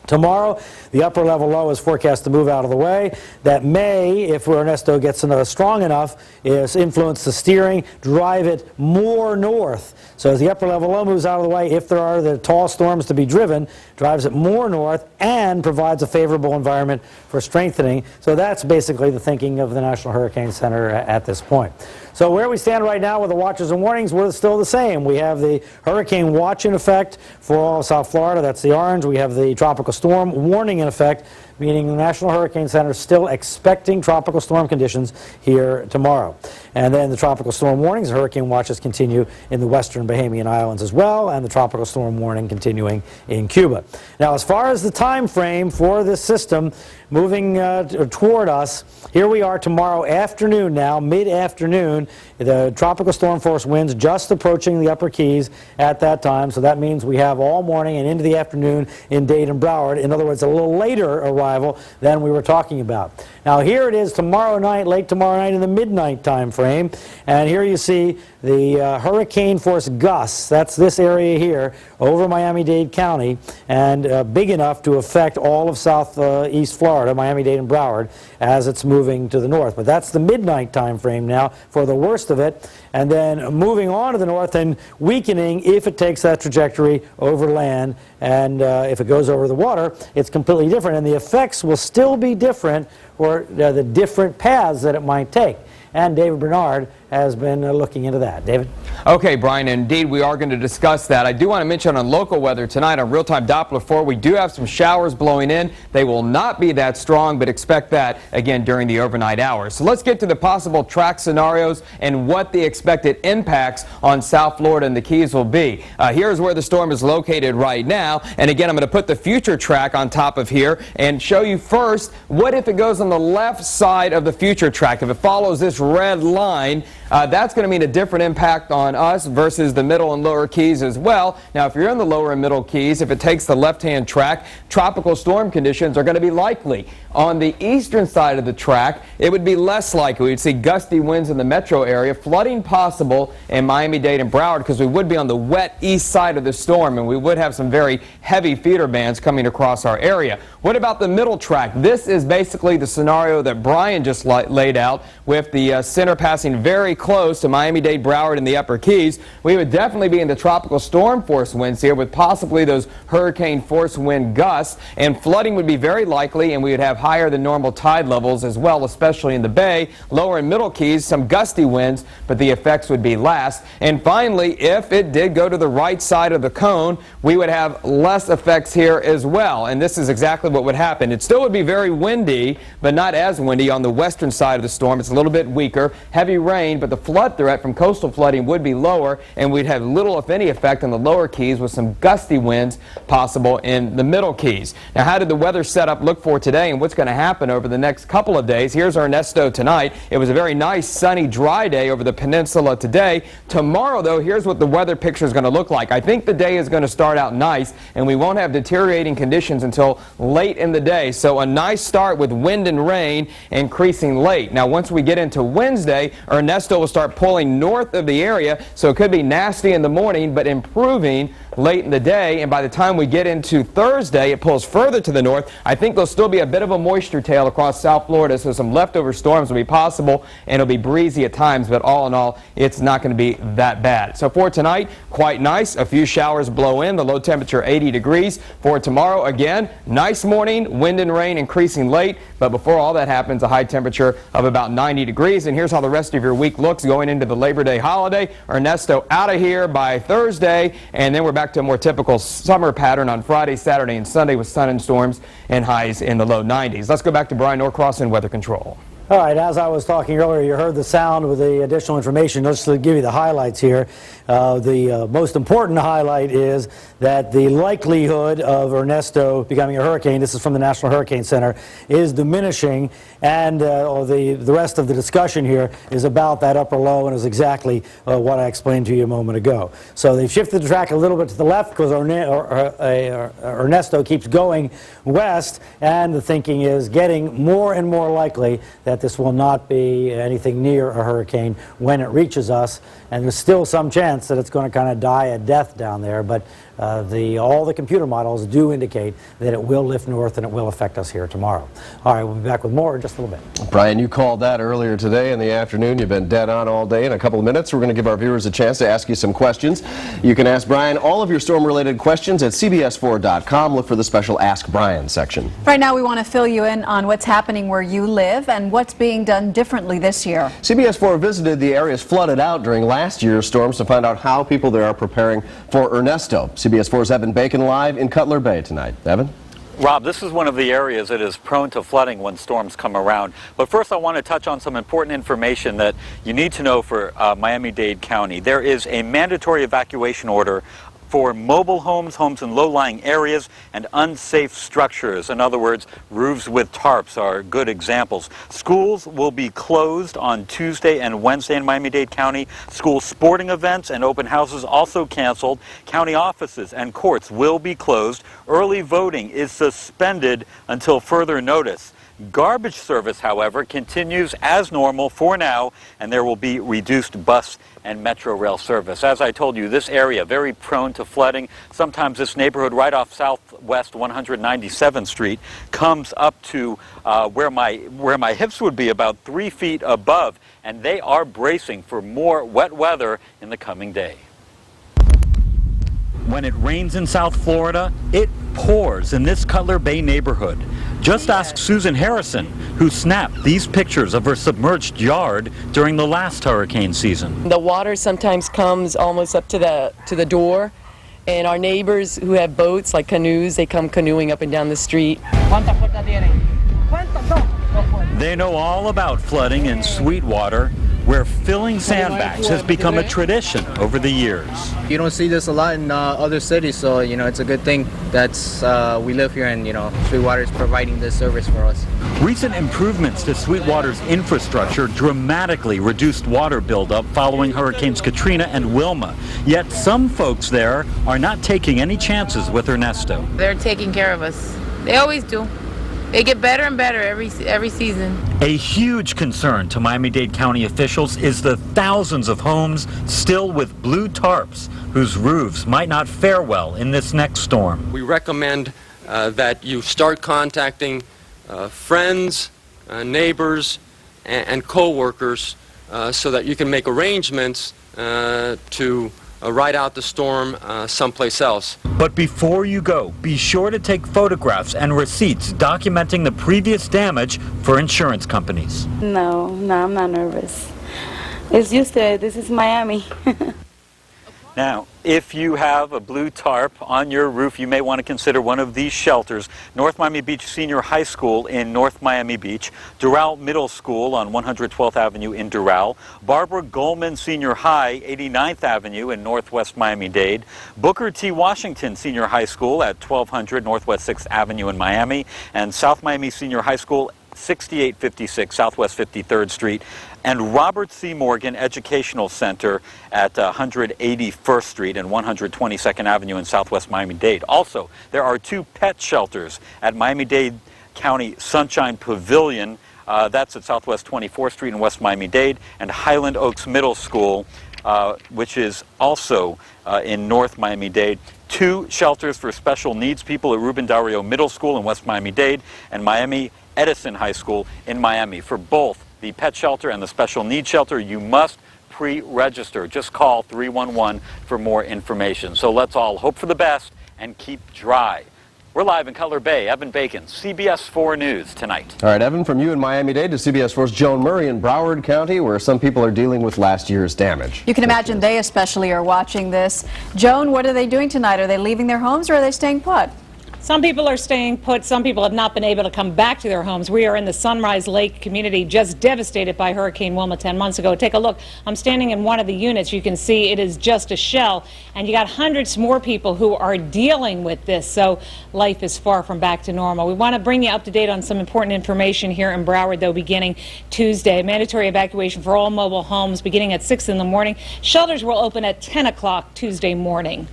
tomorrow, the upper level low is forecast to move out of the way. That may, if Ernesto gets strong enough, is influence the steering, drive it more north. So as the upper level low moves out of the way, if there are the tall storms to be driven, drives it more north and provides a favorable environment for strengthening. So that's basically the thinking of the National Hurricane Center at this point. So where we stand right now with the watches and warnings, we're still the same. We have the hurricane watch in effect for all of South Florida. That's the orange. We have the tropical storm warning in effect, meaning the National Hurricane Center is still expecting tropical storm conditions here tomorrow. And then the tropical storm warnings, hurricane watches continue in the western Bahamian Islands as well, and the tropical storm warning continuing in Cuba. Now, as far as the time frame for this system moving toward us, here we are tomorrow afternoon now, mid-afternoon. The tropical storm force winds just approaching the upper Keys at that time, so that means we have all morning and into the afternoon in Dade and Broward. In other words, a little later arrival than we were talking about. Now, here it is tomorrow night, late tomorrow night in the midnight time frame, and here you see the hurricane force gusts. That's this area here over Miami-Dade County, and big enough to affect all of southeast Florida, Miami-Dade and Broward, as it's moving to the north. But that's the midnight time frame now for the worst of it, and then moving on to the north and weakening if it takes that trajectory over land, and if it goes over the water, it's completely different, and the effects will still be different for the different paths that it might take. And David Bernard has been looking into that. David? Okay, Brian, indeed we are going to discuss that. I do want to mention on local weather tonight on real-time Doppler 4, we do have some showers blowing in. They will not be that strong, but expect that again during the overnight hours. So let's get to the possible track scenarios and what the expected impacts on South Florida and the Keys will be. Here's where the storm is located right now, and again I'm going to put the future track on top of here and show you first what if it goes on the left side of the future track. If it follows this red line, that's going to mean a different impact on us versus the middle and lower Keys as well. Now, if you're in the lower and middle Keys, if it takes the left-hand track, tropical storm conditions are going to be likely. On the eastern side of the track, it would be less likely. We'd see gusty winds in the metro area, flooding possible in Miami-Dade and Broward because we would be on the wet east side of the storm, and we would have some very heavy feeder bands coming across our area. What about the middle track? This is basically the scenario that Brian just laid out, with the center passing very close to Miami-Dade, Broward, and the upper Keys. We would definitely be in the tropical storm force winds here with possibly those hurricane force wind gusts, and flooding would be very likely, and we would have higher than normal tide levels as well, especially in the Bay. Lower and middle Keys, some gusty winds, but the effects would be last. And finally, if it did go to the right side of the cone, we would have less effects here as well, and this is exactly what would happen. It still would be very windy, but not as windy on the western side of the storm. It's a little bit weaker, heavy rain, but but the flood threat from coastal flooding would be lower, and we'd have little, if any, effect on the lower Keys with some gusty winds possible in the middle Keys. Now, how did the weather setup look for today and what's going to happen over the next couple of days? Here's Ernesto tonight. It was a very nice, sunny, dry day over the peninsula today. Tomorrow, though, here's what the weather picture is going to look like. I think the day is going to start out nice, and we won't have deteriorating conditions until late in the day. So a nice start with wind and rain increasing late. Now, once we get into Wednesday, Ernesto will start pulling north of the area, so it could be nasty in the morning, but improving late in the day. And by the time we get into Thursday, it pulls further to the north. I think there'll still be a bit of a moisture tail across South Florida, so some leftover storms will be possible, and it'll be breezy at times, but all in all, it's not going to be that bad. So for tonight, quite nice. A few showers blow in, the low temperature 80 degrees. For tomorrow, again, nice morning, wind and rain increasing late, but before all that happens, a high temperature of about 90 degrees. And here's how the rest of your week looks going into the Labor Day holiday. Ernesto out of here by Thursday, and then we're back to a more typical summer pattern on Friday, Saturday, and Sunday with sun and storms and highs in the low 90s. Let's go back to Brian Norcross in Weather Control. All right, as I was talking earlier, you heard the sound with the additional information. Just to give you the highlights here, the most important highlight is that the likelihood of Ernesto becoming a hurricane, this is from the National Hurricane Center, is diminishing, and the rest of the discussion here is about that upper low and is exactly what I explained to you a moment ago. So they've shifted the track a little bit to the left because Ernesto keeps going west, and the thinking is getting more and more likely that this will not be anything near a hurricane when it reaches us, and there's still some chance that it's going to kind of die a death down there, but all the computer models do indicate that it will lift north and it will affect us here tomorrow. All right, we'll be back with more in just a little bit. Brian, you called that earlier today in the afternoon. You've been dead on all day. In a couple of minutes, we're going to give our viewers a chance to ask you some questions. You can ask Brian all of your storm-related questions at CBS4.com. Look for the special Ask Brian section. Right now, we want to fill you in on what's happening where you live and what's being done differently this year. CBS4 visited the areas flooded out during last year's storms to find out how people there are preparing for Ernesto. CBS4's Evan Bacon live in Cutler Bay tonight. Evan? Rob, this is one of the areas that is prone to flooding when storms come around. But first I want to touch on some important information that you need to know for Miami-Dade County. There is a mandatory evacuation order for mobile homes, homes in low-lying areas, and unsafe structures. In other words, roofs with tarps are good examples. Schools will be closed on Tuesday and Wednesday in Miami-Dade County. School sporting events and open houses also canceled. County offices and courts will be closed. Early voting is suspended until further notice. Garbage service, however, continues as normal for now, and there will be reduced bus and metro rail service. As I told you, this area very prone to flooding. Sometimes this neighborhood right off Southwest 197th Street comes up to where my hips would be, about 3 feet above, and they are bracing for more wet weather in the coming day. When it rains in South Florida, it pours in this Cutler Bay neighborhood. Just ask Susan Harrison, who snapped these pictures of her submerged yard during the last hurricane season. The water sometimes comes almost up to the door, and our neighbors who have boats, like canoes, they come canoeing up and down the street. They know all about flooding in Sweetwater, where filling sandbags has become a tradition over the years. You don't see this a lot in other cities, so it's a good thing that we live here, and Sweetwater is providing this service for us. Recent improvements to Sweetwater's infrastructure dramatically reduced water buildup following Hurricanes Katrina and Wilma. Yet some folks there are not taking any chances with Ernesto. They're taking care of us. They always do. They get better and better every season. A huge concern to Miami-Dade County officials is the thousands of homes still with blue tarps whose roofs might not fare well in this next storm. We recommend that you start contacting friends, neighbors, and co-workers so that you can make arrangements to ride out the storm someplace else. But before you go, be sure to take photographs and receipts documenting the previous damage for insurance companies. No, I'm not nervous. It's used to it. This is Miami. Now, if you have a blue tarp on your roof, you may want to consider one of these shelters. North Miami Beach Senior High School in North Miami Beach, Doral Middle School on 112th Avenue in Doral, Barbara Goldman Senior High, 89th Avenue in Northwest Miami-Dade, Booker T. Washington Senior High School at 1200 Northwest 6th Avenue in Miami, and South Miami Senior High School, 6856 Southwest 53rd Street, and Robert C. Morgan Educational Center at 181st Street and 122nd Avenue in Southwest Miami-Dade. Also, there are 2 pet shelters at Miami-Dade County Sunshine Pavilion. That's at Southwest 24th Street in West Miami-Dade, and Highland Oaks Middle School, which is also in North Miami-Dade. 2 shelters for special needs people at Ruben Dario Middle School in West Miami-Dade, and Miami Edison High School in Miami. For both the pet shelter and the special needs shelter, you must pre-register. Just call 311 for more information. So let's all hope for the best and keep dry. We're live in Color Bay. Evan Bacon, CBS 4 News tonight. All right, Evan, from you in Miami-Dade to CBS 4's Joan Murray in Broward County, where some people are dealing with last year's damage. You can imagine they especially are watching this. Joan, what are they doing tonight? Are they leaving their homes or are they staying put? Some people are staying put. Some people have not been able to come back to their homes. We are in the Sunrise Lake community, just devastated by Hurricane Wilma 10 months ago. Take a look. I'm standing in one of the units. You can see it is just a shell, and you got hundreds more people who are dealing with this. So life is far from back to normal. We want to bring you up to date on some important information here in Broward, though, beginning Tuesday. Mandatory evacuation for all mobile homes beginning at 6 in the morning. Shelters will open at 10 o'clock Tuesday morning.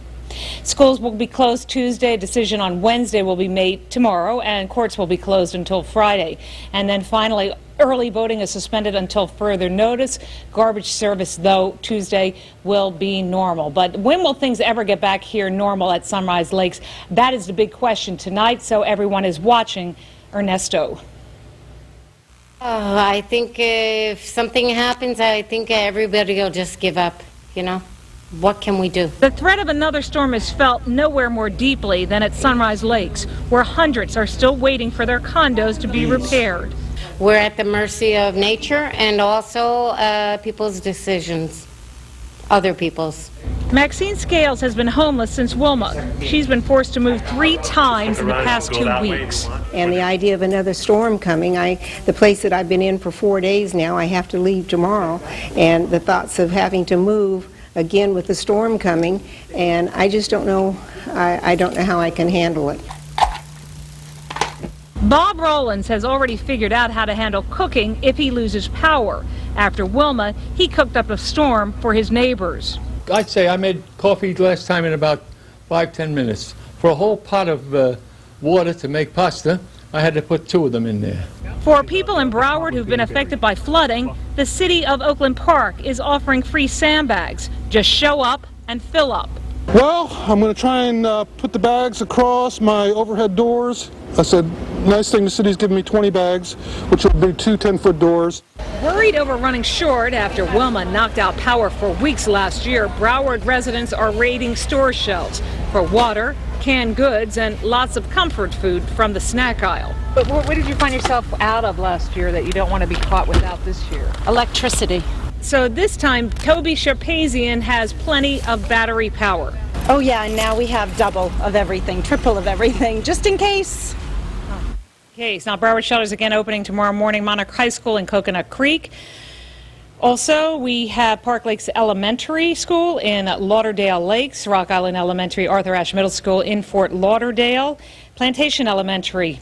Schools will be closed Tuesday. A decision on Wednesday will be made tomorrow, and courts will be closed until Friday. And then finally, early voting is suspended until further notice. Garbage service, though, Tuesday will be normal. But when will things ever get back here normal at Sunrise Lakes? That is the big question tonight, so everyone is watching. Ernesto. I think if something happens, I think everybody will just give up, you know. What can we do? The threat of another storm is felt nowhere more deeply than at Sunrise Lakes, where hundreds are still waiting for their condos to be repaired. We're at the mercy of nature and also people's decisions, other people's. Maxine Scales has been homeless since Wilma. She's been forced to move 3 times in the past 2 weeks. And the idea of another storm coming, the place that I've been in for 4 days now, I have to leave tomorrow, and the thoughts of having to move again with the storm coming, and I just don't know, I don't know how I can handle it. Bob Rollins has already figured out how to handle cooking if he loses power. After Wilma, he cooked up a storm for his neighbors. I'd say I made coffee last time in about 5-10 minutes. For a whole pot of water to make pasta, I had to put 2 of them in there. For people in Broward who've been affected by flooding, the city of Oakland Park is offering free sandbags. Just show up and fill up. Well, I'm going to try and put the bags across my overhead doors. I said, nice thing, the city's giving me 20 bags, which will be 2 10-foot doors. Worried over running short after Wilma knocked out power for weeks last year, Broward residents are raiding store shelves for water, canned goods, and lots of comfort food from the snack aisle. But what did you find yourself out of last year that you don't want to be caught without this year? Electricity. So this time, Toby Sharpazian has plenty of battery power. Oh yeah, and now we have double of everything, triple of everything, just in case. Okay, so now Broward shelters again opening tomorrow morning, Monarch High School in Coconut Creek. Also, we have Park Lakes Elementary School in Lauderdale Lakes, Rock Island Elementary, Arthur Ashe Middle School in Fort Lauderdale, Plantation Elementary,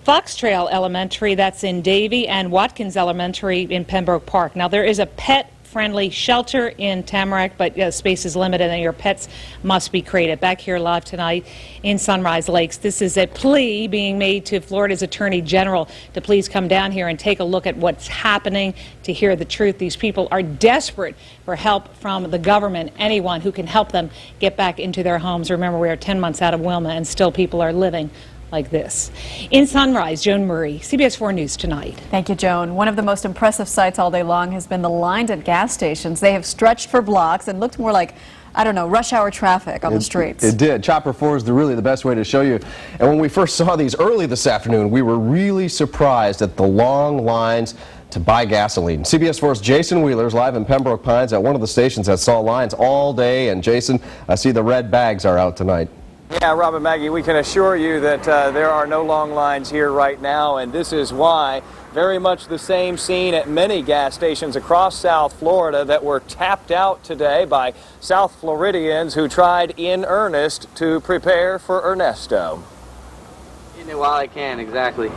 Fox Trail Elementary, that's in Davie, and Watkins Elementary in Pembroke Park. Now, there is a pet-friendly shelter in Tamarack, but space is limited and your pets must be crated. Back here live tonight in Sunrise Lakes. This is a plea being made to Florida's Attorney General to please come down here and take a look at what's happening, to hear the truth. These people are desperate for help from the government, anyone who can help them get back into their homes. Remember, we are 10 months out of Wilma and still people are living like this. In Sunrise, Joan Murray, CBS 4 News tonight. Thank you, Joan. One of the most impressive sights all day long has been the lines at gas stations. They have stretched for blocks and looked more like, I don't know, rush hour traffic on the streets. It did. Chopper 4 is really the best way to show you. And when we first saw these early this afternoon, we were really surprised at the long lines to buy gasoline. CBS 4's Jason Wheeler's live in Pembroke Pines at one of the stations that saw lines all day. And Jason, I see the red bags are out tonight. Yeah, Rob and Maggie, we can assure you that there are no long lines here right now, and this is why. Very much the same scene at many gas stations across South Florida that were tapped out today by South Floridians who tried in earnest to prepare for Ernesto. Eating it while I can, exactly.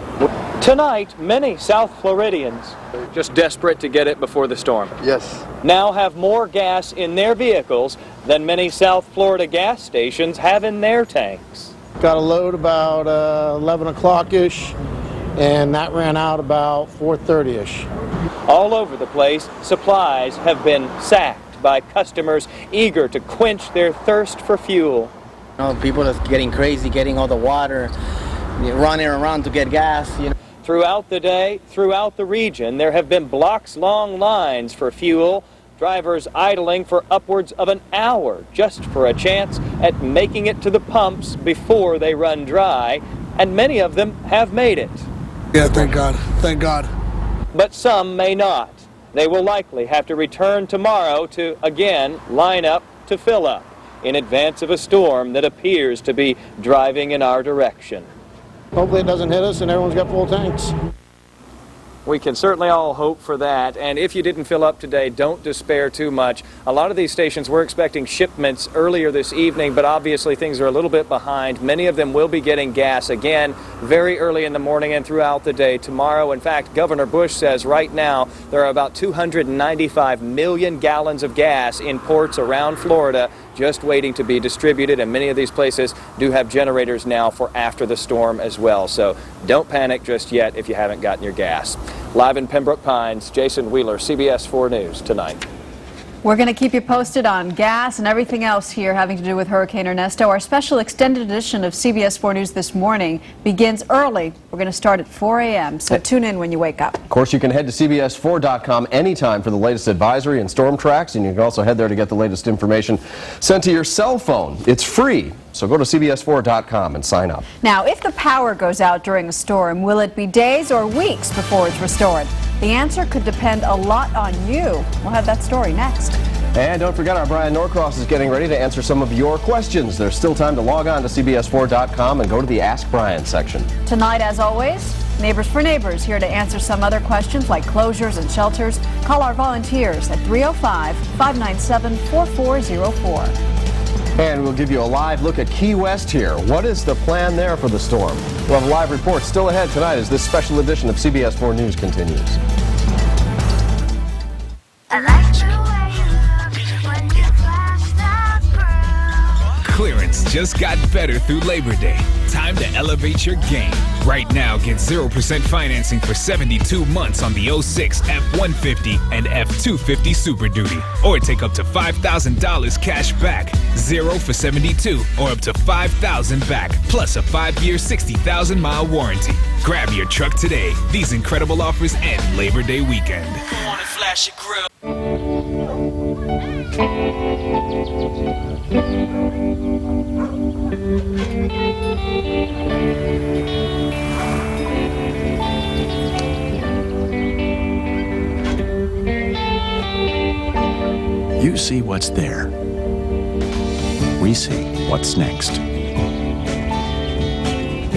Tonight, many South Floridians, just desperate to get it before the storm. Yes. Now have more gas in their vehicles than many South Florida gas stations have in their tanks. Got a load about 11 o'clock-ish, and that ran out about 4:30-ish. All over the place, supplies have been sacked by customers eager to quench their thirst for fuel. You know, people are getting crazy, getting all the water, running around to get gas. Throughout the day, throughout the region, there have been blocks-long lines for fuel, drivers idling for upwards of an hour just for a chance at making it to the pumps before they run dry, and many of them have made it. Yeah, thank God. Thank God. But some may not. They will likely have to return tomorrow to, again, line up to fill up in advance of a storm that appears to be driving in our direction. Hopefully it doesn't hit us and everyone's got full tanks. We can certainly all hope for that, and if you didn't fill up today, don't despair too much. A lot of these stations were expecting shipments earlier this evening, but obviously things are a little bit behind. Many of them will be getting gas again very early in the morning and throughout the day tomorrow. In fact, Governor Bush says right now there are about 295 million gallons of gas in ports around Florida just waiting to be distributed, and many of these places do have generators now for after the storm as well. So don't panic just yet if you haven't gotten your gas. Live in Pembroke Pines, Jason Wheeler, CBS 4 News tonight. We're going to keep you posted on gas and everything else here having to do with Hurricane Ernesto. Our special extended edition of CBS 4 News this morning begins early. We're going to start at 4 a.m., so tune in when you wake up. Of course, you can head to CBS4.com anytime for the latest advisory and storm tracks, and you can also head there to get the latest information sent to your cell phone. It's free, so go to CBS4.com and sign up. Now, if the power goes out during a storm, will it be days or weeks before it's restored? The answer could depend a lot on you. We'll have that story next. And don't forget, our Brian Norcross is getting ready to answer some of your questions. There's still time to log on to CBS4.com and go to the Ask Brian section. Tonight, as always, Neighbors for Neighbors here to answer some other questions like closures and shelters. Call our volunteers at 305-597-4404. And we'll give you a live look at Key West here. What is the plan there for the storm? We'll have a live report still ahead tonight as this special edition of CBS 4 News continues. Clearance just got better through Labor Day. Time to elevate your game. Right now, get 0% financing for 72 months on the 06 F-150 and F-250 Super Duty. Or take up to $5,000 cash back. 0 for 72 or up to $5,000 back. Plus a 5-year, 60,000-mile warranty. Grab your truck today. These incredible offers end Labor Day weekend. Come on and flash your grill. You see what's there. We see what's next.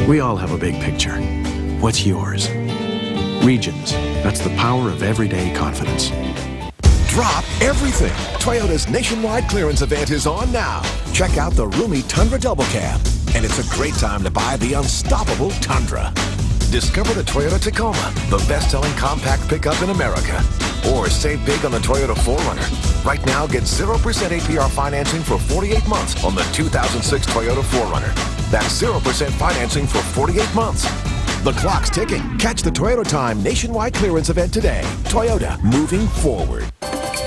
We all have a big picture. What's yours? Regions. That's the power of everyday confidence. Drop everything. Toyota's nationwide clearance event is on now. Check out the roomy Tundra Double Cab. And it's a great time to buy the unstoppable Tundra. Discover the Toyota Tacoma, the best-selling compact pickup in America. Or save big on the Toyota 4Runner. Right now, get 0% APR financing for 48 months on the 2006 Toyota 4Runner. That's 0% financing for 48 months. The clock's ticking. Catch the Toyota Time nationwide clearance event today. Toyota, moving forward.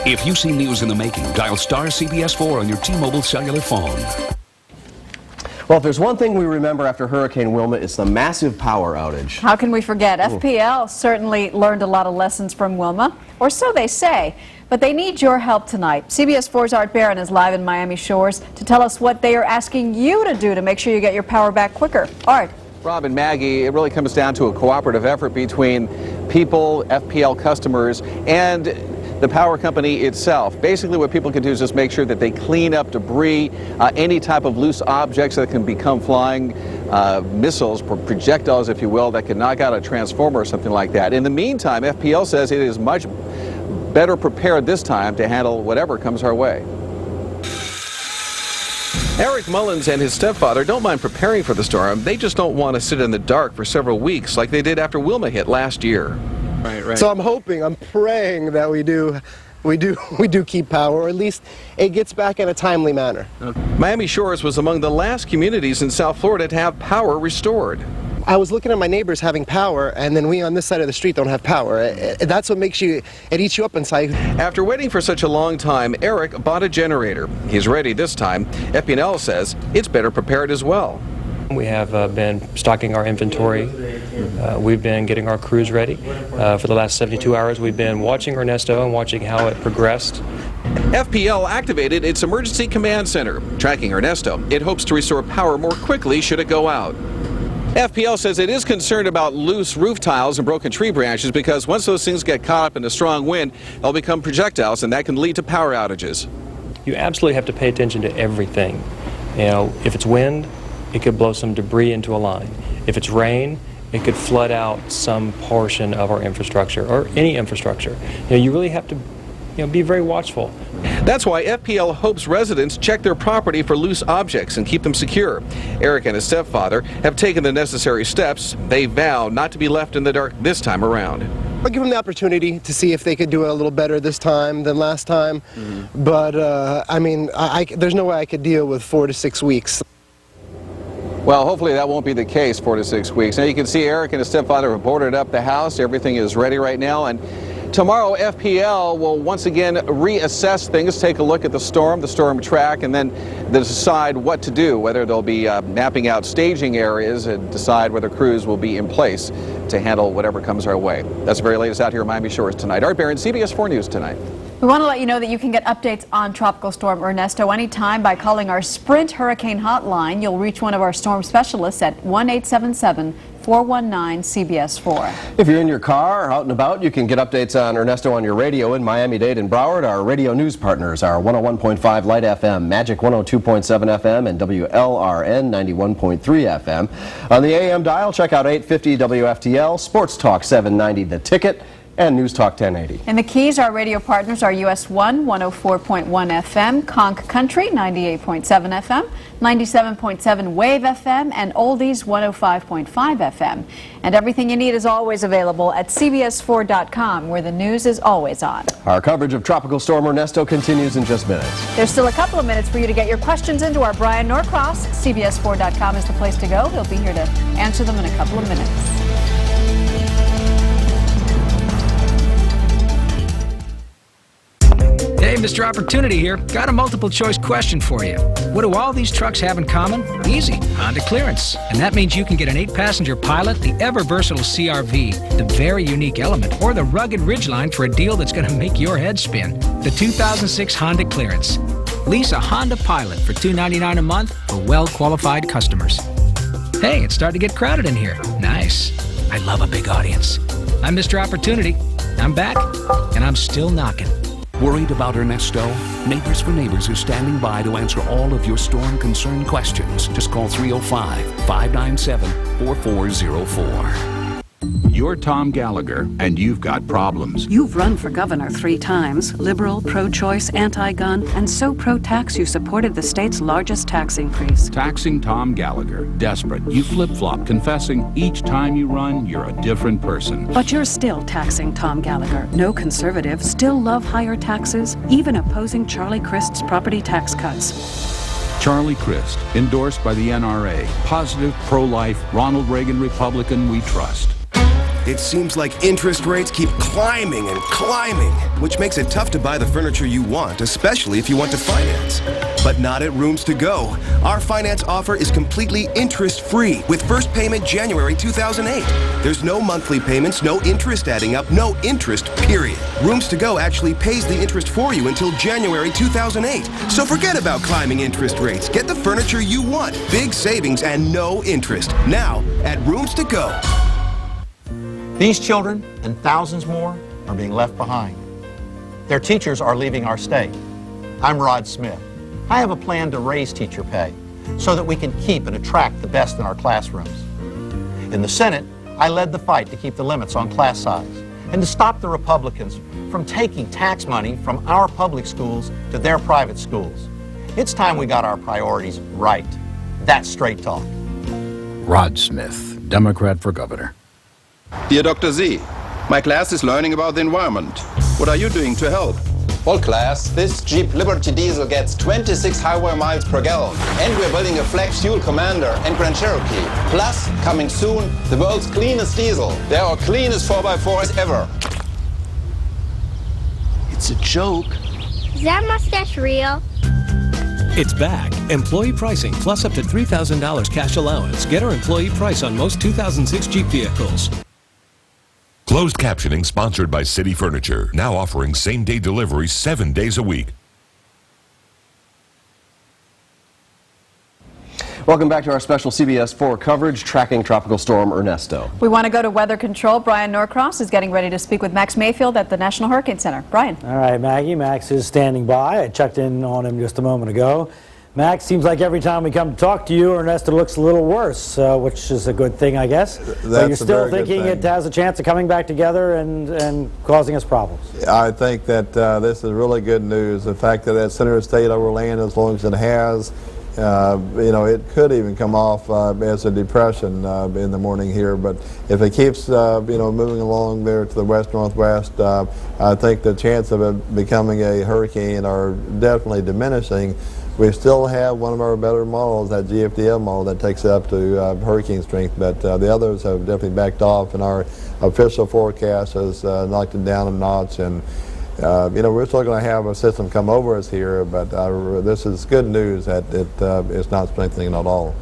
If you see news in the making, dial star CBS 4 on your T-Mobile cellular phone. Well, if there's one thing we remember after Hurricane Wilma, it's the massive power outage. How can we forget? FPL certainly learned a lot of lessons from Wilma, or so they say. But they need your help tonight. CBS 4's Art Barron is live in Miami Shores to tell us what they are asking you to do to make sure you get your power back quicker. Art. Rob and Maggie, it really comes down to a cooperative effort between people, FPL customers, and the power company itself. Basically, what people can do is just make sure that they clean up debris, any type of loose objects that can become flying missiles, projectiles, if you will, that can knock out a transformer or something like that. In the meantime, FPL says it is much better prepared this time to handle whatever comes our way. Eric Mullins and his stepfather don't mind preparing for the storm. They just don't want to sit in the dark for several weeks like they did after Wilma hit last year. Right. So I'm praying that we do keep power, or at least it gets back in a timely manner. Miami Shores was among the last communities in South Florida to have power restored. I was looking at my neighbors having power, and then we on this side of the street don't have power. That's what makes it eats you up inside. After waiting for such a long time, Eric bought a generator. He's ready this time. FPL says it's better prepared as well. We have been stocking our inventory. We've been getting our crews ready. For the last 72 hours, we've been watching Ernesto and watching how it progressed. FPL activated its emergency command center. Tracking Ernesto, it hopes to restore power more quickly should it go out. FPL says it is concerned about loose roof tiles and broken tree branches because once those things get caught up in a strong wind, they'll become projectiles, and that can lead to power outages. You absolutely have to pay attention to everything. You know, if it's wind, it could blow some debris into a line. If it's rain, it could flood out some portion of our infrastructure or any infrastructure. You know, you really have to be very watchful. That's why FPL hopes residents check their property for loose objects and keep them secure. Eric and his stepfather have taken the necessary steps. They vow not to be left in the dark this time around. I'll give them the opportunity to see if they could do it a little better this time than last time. But, I mean, there's no way I could deal with 4 to 6 weeks. Well, hopefully that won't be the case 4 to 6 weeks. Now you can see Eric and his stepfather have boarded up the house. Everything is ready right now. And tomorrow, FPL will once again reassess things, take a look at the storm track, and then decide what to do, whether they'll be mapping out staging areas and decide whether crews will be in place to handle whatever comes our way. That's the very latest out here in Miami Shores tonight. Art Barron, CBS 4 News tonight. We want to let you know that you can get updates on Tropical Storm Ernesto anytime by calling our Sprint Hurricane Hotline. You'll reach one of our storm specialists at 1-877-419-CBS4. If you're in your car or out and about, you can get updates on Ernesto on your radio in Miami-Dade and Broward. Our radio news partners are 101.5 Light FM, Magic 102.7 FM, and WLRN 91.3 FM. On the AM dial, check out 850 WFTL, Sports Talk 790 The Ticket, and News Talk 1080. In the Keys, our radio partners are US 1, 104.1 FM, Conch Country, 98.7 FM, 97.7 Wave FM, and Oldies, 105.5 FM. And everything you need is always available at CBS4.com, where the news is always on. Our coverage of Tropical Storm Ernesto continues in just minutes. There's still a couple of minutes for you to get your questions into our Brian Norcross. CBS4.com is the place to go. He'll be here to answer them in a couple of minutes. Hey, Mr. Opportunity here. Got a multiple choice question for you. What do all these trucks have in common? Easy, Honda clearance. And that means you can get an 8-passenger Pilot, the ever-versatile CR-V, the very unique Element, or the rugged Ridgeline for a deal that's going to make your head spin. The 2006 Honda clearance. Lease a Honda Pilot for $299 a month for well-qualified customers. Hey, it's starting to get crowded in here. Nice. I love a big audience. I'm Mr. Opportunity. I'm back, and I'm still knocking. Worried about Ernesto? Neighbors for Neighbors are standing by to answer all of your storm concern questions. Just call 305-597-4404. You're Tom Gallagher, and you've got problems. You've run for governor 3 times, liberal, pro-choice, anti-gun, and so pro-tax you supported the state's largest tax increase. Taxing Tom Gallagher. Desperate. You flip-flop, confessing each time you run, you're a different person. But you're still taxing Tom Gallagher. No conservative, still love higher taxes, even opposing Charlie Crist's property tax cuts. Charlie Crist, endorsed by the NRA. Positive, pro-life, Ronald Reagan Republican we trust. It seems like interest rates keep climbing and climbing, which makes it tough to buy the furniture you want, especially if you want to finance. But not at Rooms to Go. Our finance offer is completely interest-free with first payment January 2008. There's no monthly payments, no interest adding up, no interest, period. Rooms to Go actually pays the interest for you until January 2008. So forget about climbing interest rates. Get the furniture you want. Big savings and no interest. Now at Rooms to Go. These children and thousands more are being left behind. Their teachers are leaving our state. I'm Rod Smith. I have a plan to raise teacher pay so that we can keep and attract the best in our classrooms. In the Senate, I led the fight to keep the limits on class size and to stop the Republicans from taking tax money from our public schools to their private schools. It's time we got our priorities right. That's straight talk. Rod Smith, Democrat for governor. Dear Dr. Z, my class is learning about the environment. What are you doing to help? Well, class, this Jeep Liberty diesel gets 26 highway miles per gallon. And we're building a flex fuel Commander and Grand Cherokee. Plus, coming soon, the world's cleanest diesel. They're our cleanest 4x4s ever. It's a joke. Is that mustache real? It's back. Employee pricing plus up to $3,000 cash allowance. Get our employee price on most 2006 Jeep vehicles. Closed captioning sponsored by City Furniture. Now offering same-day delivery 7 days a week. Welcome back to our special CBS 4 coverage tracking Tropical Storm Ernesto. We want to go to weather control. Brian Norcross is getting ready to speak with Max Mayfield at the National Hurricane Center. Brian. All right, Maggie. Max is standing by. I checked in on him just a moment ago. Max, seems like every time we come to talk to you, Ernesto looks a little worse, which is a good thing, I guess. But you're still thinking it has a chance of coming back together and causing us problems. I think that this is really good news. The fact that that center stayed over land as long as it has, you know, it could even come off as a depression in the morning here. But if it keeps, you know, moving along there to the west-northwest, I think the chance of it becoming a hurricane are definitely diminishing. We still have one of our better models, that GFDL model, that takes it up to hurricane strength, but the others have definitely backed off, and our official forecast has knocked it down a notch. And you know, we're still going to have a system come over us here, but this is good news that it's not strengthening at all.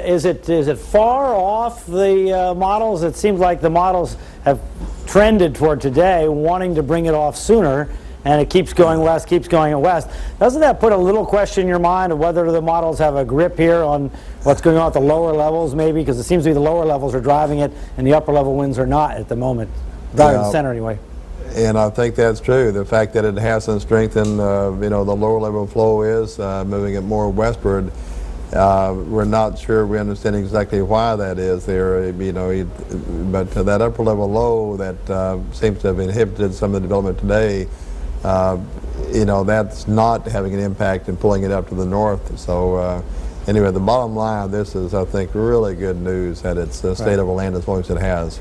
Is it far off the models? It seems like the models have trended toward today, wanting to bring it off sooner. And it keeps going west, keeps going west. Doesn't that put a little question in your mind of whether the models have a grip here on what's going on at the lower levels, maybe? Because it seems to be the lower levels are driving it, and the upper level winds are not at the moment. Driving the center, anyway. And I think that's true. The fact that it hasn't strengthened, you know, the lower level flow is moving it more westward. We're not sure we understand exactly why that is there, you know, but that upper level low that seems to have inhibited some of the development today, you know, that's not having an impact in pulling it up to the north. So anyway, the bottom line of this is, I think, really good news that it's stayed over land as long as it has.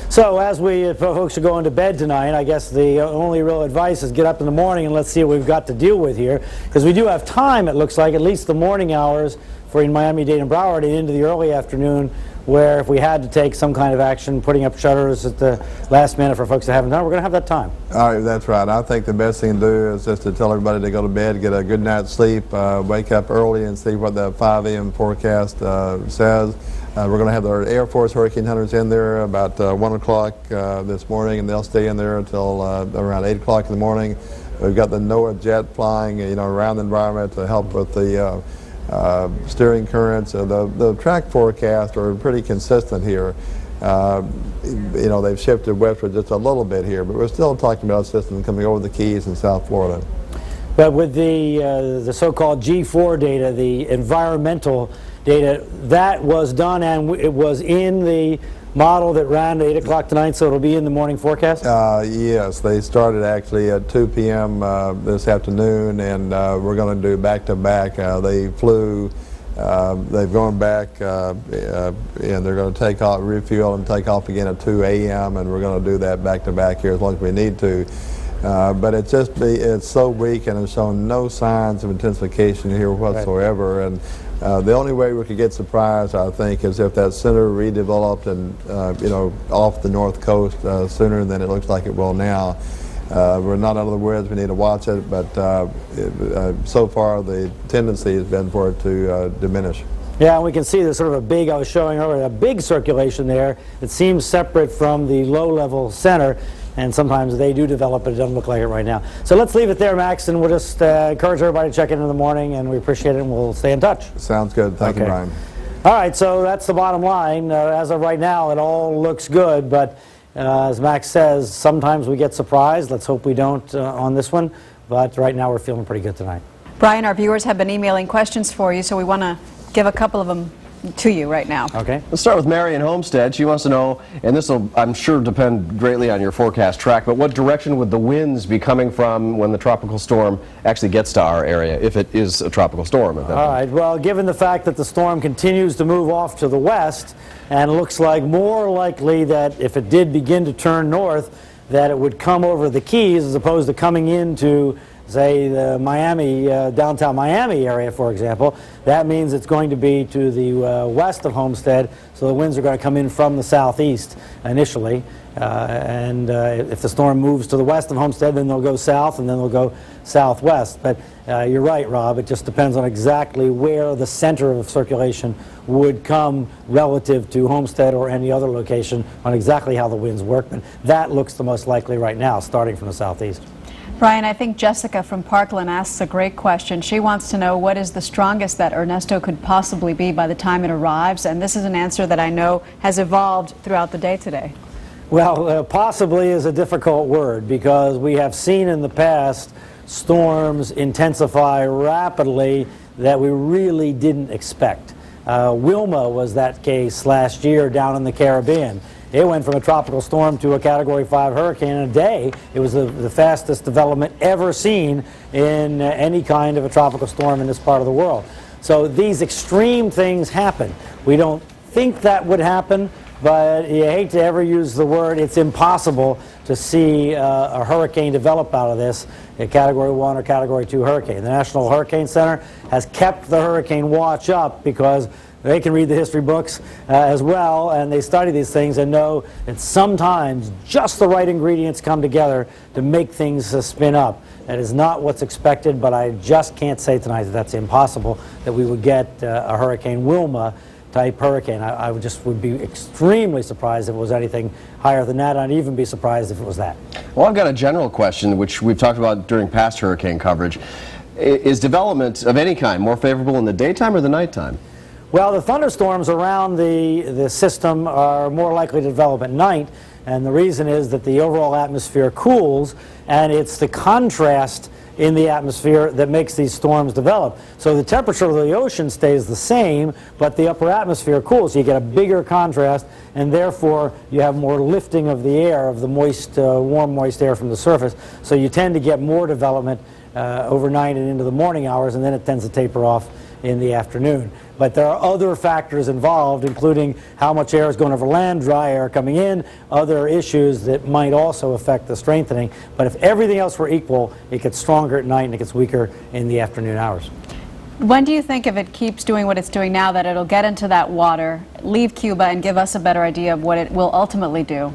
So as folks are going to bed tonight, I guess the only real advice is get up in the morning and let's see what we've got to deal with here. Because we do have time, it looks like, at least the morning hours for in Miami-Dade and Broward and into the early afternoon, where if we had to take some kind of action, putting up shutters at the last minute for folks that haven't done, we're going to have that time. All right, that's right. I think the best thing to do is just to tell everybody to go to bed, get a good night's sleep, wake up early and see what the 5 a.m. forecast says. We're going to have our Air Force Hurricane Hunters in there about 1 o'clock this morning, and they'll stay in there until around 8 o'clock in the morning. We've got the NOAA jet flying, you know, around the environment to help with the steering currents. The track forecasts are pretty consistent here. You know, they've shifted westward just a little bit here, but we're still talking about a system coming over the Keys in South Florida. But with the so-called G4 data, the environmental data, that was done and it was in the model that ran at 8 o'clock tonight, so it'll be in the morning forecast? Yes, they started actually at 2 p.m. This afternoon, and we're going to do back-to-back. They flew, they've gone back, and they're going to take off, refuel, and take off again at 2 a.m., and we're going to do that back-to-back here as long as we need to. But it's so weak and it's shown no signs of intensification here whatsoever. And The only way we could get surprised, I think, is if that center redeveloped and, off the north coast sooner than it looks like it will now. We're not out of the woods. We need to watch it, but so far the tendency has been for it to diminish. Yeah, and we can see there's sort of a big, I was showing earlier, a big circulation there. It seems separate from the low-level center, and sometimes they do develop, but it doesn't look like it right now. So let's leave it there, Max, and we'll just encourage everybody to check in the morning, and we appreciate it, and we'll stay in touch. Sounds good. Thank you, Brian. All right, so that's the bottom line. As of right now, it all looks good, but as Max says, sometimes we get surprised. Let's hope we don't on this one, but right now we're feeling pretty good tonight. Brian, our viewers have been emailing questions for you, so we want to give a couple of them to you right now. Okay. Let's start with Mary in Homestead. She wants to know, and this will, I'm sure, depend greatly on your forecast track, but what direction would the winds be coming from when the tropical storm actually gets to our area, if it is a tropical storm at that point? All right. Well, given the fact that the storm continues to move off to the west, and it looks like more likely that if it did begin to turn north, that it would come over the Keys as opposed to coming into, say, the Miami, downtown Miami area, for example. That means it's going to be to the west of Homestead, so the winds are going to come in from the southeast initially. If the storm moves to the west of Homestead, then they'll go south, and then they'll go southwest. But you're right, Rob, it just depends on exactly where the center of circulation would come relative to Homestead or any other location, on exactly how the winds work. But that looks the most likely right now, starting from the southeast. Brian, I think Jessica from Parkland asks a great question. She wants to know what is the strongest that Ernesto could possibly be by the time it arrives, and this is an answer that I know has evolved throughout the day today. Well, possibly is a difficult word, because we have seen in the past storms intensify rapidly that we really didn't expect. Wilma was that case last year down in the Caribbean. It went from a tropical storm to a Category 5 hurricane in a day. It was the fastest development ever seen in any kind of a tropical storm in this part of the world. So these extreme things happen. We don't think that would happen, but you hate to ever use the word, it's impossible to see a hurricane develop out of this, a Category 1 or Category 2 hurricane. The National Hurricane Center has kept the hurricane watch up because they can read the history books as well, and they study these things and know that sometimes just the right ingredients come together to make things spin up. That is not what's expected, but I just can't say tonight that that's impossible, that we would get a Hurricane Wilma type hurricane. I would be extremely surprised if it was anything higher than that. I'd even be surprised if it was that. Well, I've got a general question, which we've talked about during past hurricane coverage. Is development of any kind more favorable in the daytime or the nighttime? Well, the thunderstorms around the system are more likely to develop at night, and the reason is that the overall atmosphere cools, and it's the contrast in the atmosphere that makes these storms develop. So the temperature of the ocean stays the same, but the upper atmosphere cools, so you get a bigger contrast, and therefore you have more lifting of the air, of the moist, warm, moist air from the surface. So you tend to get more development overnight and into the morning hours, and then it tends to taper off in the afternoon. But there are other factors involved, including how much air is going over land, dry air coming in, other issues that might also affect the strengthening. But if everything else were equal, it gets stronger at night and it gets weaker in the afternoon hours. When do you think, if it keeps doing what it's doing now, that it'll get into that water, leave Cuba, and give us a better idea of what it will ultimately do?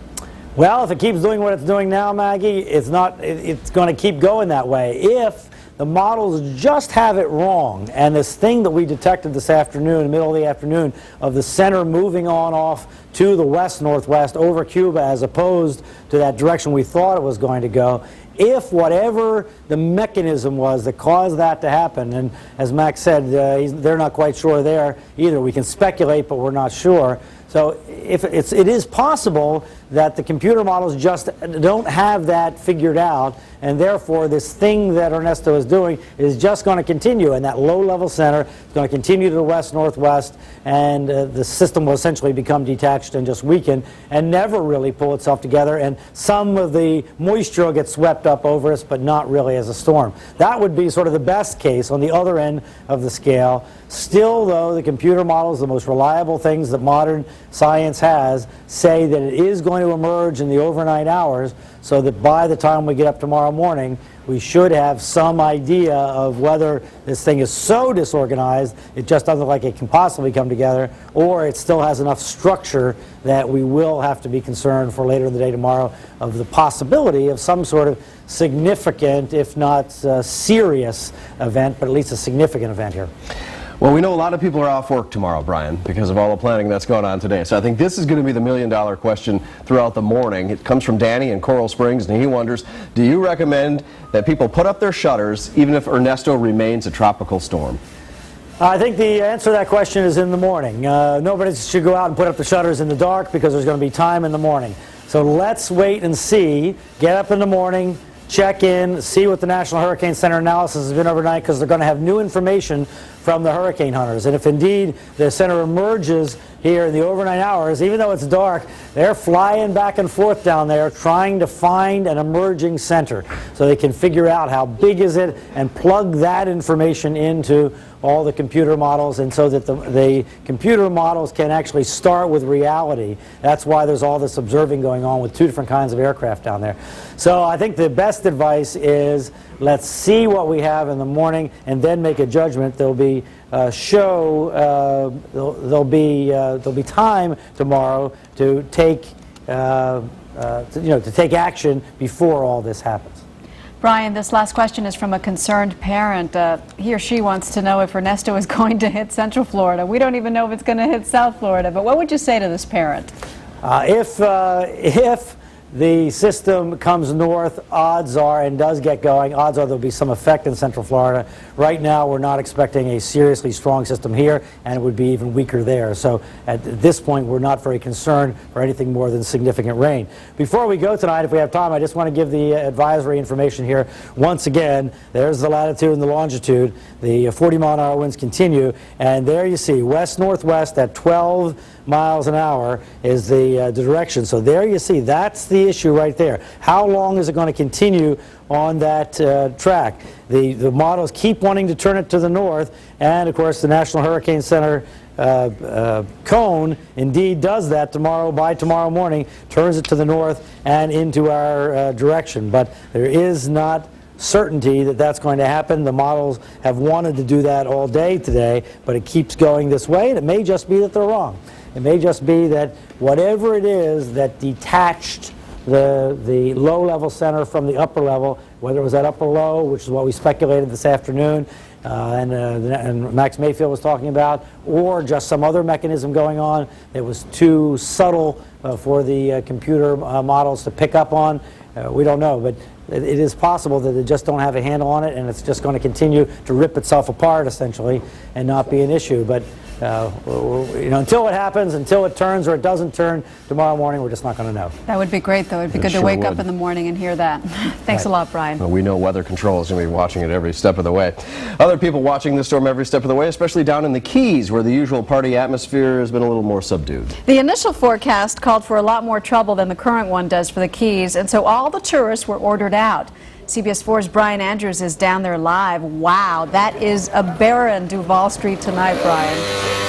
Well, if it keeps doing what it's doing now, Maggie, it's going to keep going that way. If the models just have it wrong, and this thing that we detected this afternoon, in the middle of the afternoon, of the center moving on off to the west-northwest over Cuba as opposed to that direction we thought it was going to go, if whatever the mechanism was that caused that to happen, and as Max said, they're not quite sure there either. We can speculate, but we're not sure. So if it is possible that the computer models just don't have that figured out, and therefore this thing that Ernesto is doing is just going to continue, and that low-level center is going to continue to the west-northwest, and the system will essentially become detached and just weaken and never really pull itself together, and some of the moisture will get swept up over us, but not really as a storm. That would be sort of the best case on the other end of the scale. Still, though, the computer models, the most reliable things that modern science has, say that it is going going to emerge in the overnight hours, so that by the time we get up tomorrow morning, we should have some idea of whether this thing is so disorganized it just doesn't look like it can possibly come together, or it still has enough structure that we will have to be concerned for later in the day tomorrow of the possibility of some sort of significant, if not serious event, but at least a significant event here. Well, we know a lot of people are off work tomorrow, Brian, because of all the planning that's going on today. So I think this is going to be the million-dollar question throughout the morning. It comes from Danny in Coral Springs, and he wonders, do you recommend that people put up their shutters even if Ernesto remains a tropical storm? I think the answer to that question is in the morning. Nobody should go out and put up the shutters in the dark because there's going to be time in the morning. So let's wait and see. Get up in the morning, check in, see what the National Hurricane Center analysis has been overnight, because they're going to have new information from the hurricane hunters. And if indeed the center emerges here in the overnight hours, even though it's dark, they're flying back and forth down there trying to find an emerging center so they can figure out how big is it and plug that information into all the computer models, and so that the computer models can actually start with reality. That's why there's all this observing going on with 2 different kinds of aircraft down there. So I think the best advice is, let's see what we have in the morning and then make a judgment. There'll be there'll be time tomorrow to take to take action before all this happens. Brian, this last question is from a concerned parent. He or she wants to know if Ernesto is going to hit Central Florida. We don't even know if it's going to hit South Florida, but what would you say to this parent? If the system comes north, odds are, and does get going, odds are there'll be some effect in Central Florida. Right now, we're not expecting a seriously strong system here, and it would be even weaker there. So at this point, we're not very concerned for anything more than significant rain. Before we go tonight, if we have time, I just want to give the advisory information here. Once again, there's the latitude and the longitude. The 40-mile-an-hour winds continue, and there you see west-northwest at 12 miles an hour is the direction. So there you see, that's the issue right there. How long is it going to continue on that track? The models keep wanting to turn it to the north, and of course the National Hurricane Center cone indeed does that by tomorrow morning, turns it to the north and into our direction. But there is not certainty that that's going to happen. The models have wanted to do that all day today, but it keeps going this way, and it may just be that they're wrong. It may just be that whatever it is that detached the low-level center from the upper level, whether it was that upper low, which is what we speculated this afternoon, and Max Mayfield was talking about, or just some other mechanism going on that was too subtle for the computer models to pick up on. We don't know, but it is possible that they just don't have a handle on it, and it's just going to continue to rip itself apart, essentially, and not be an issue. But until it happens, until it turns or it doesn't turn tomorrow morning, we're just not going to know. That would be great, though. It'd be good to wake up in the morning and hear that. Thanks a lot, Brian. Well, we know Weather Control is going to be watching it every step of the way. Other people watching this storm every step of the way, especially down in the Keys, where the usual party atmosphere has been a little more subdued. The initial forecast called for a lot more trouble than the current one does for the Keys, and so all the tourists were ordered out. CBS 4's Brian Andrews is down there live. Wow, that is a barren Duval Street tonight, Brian.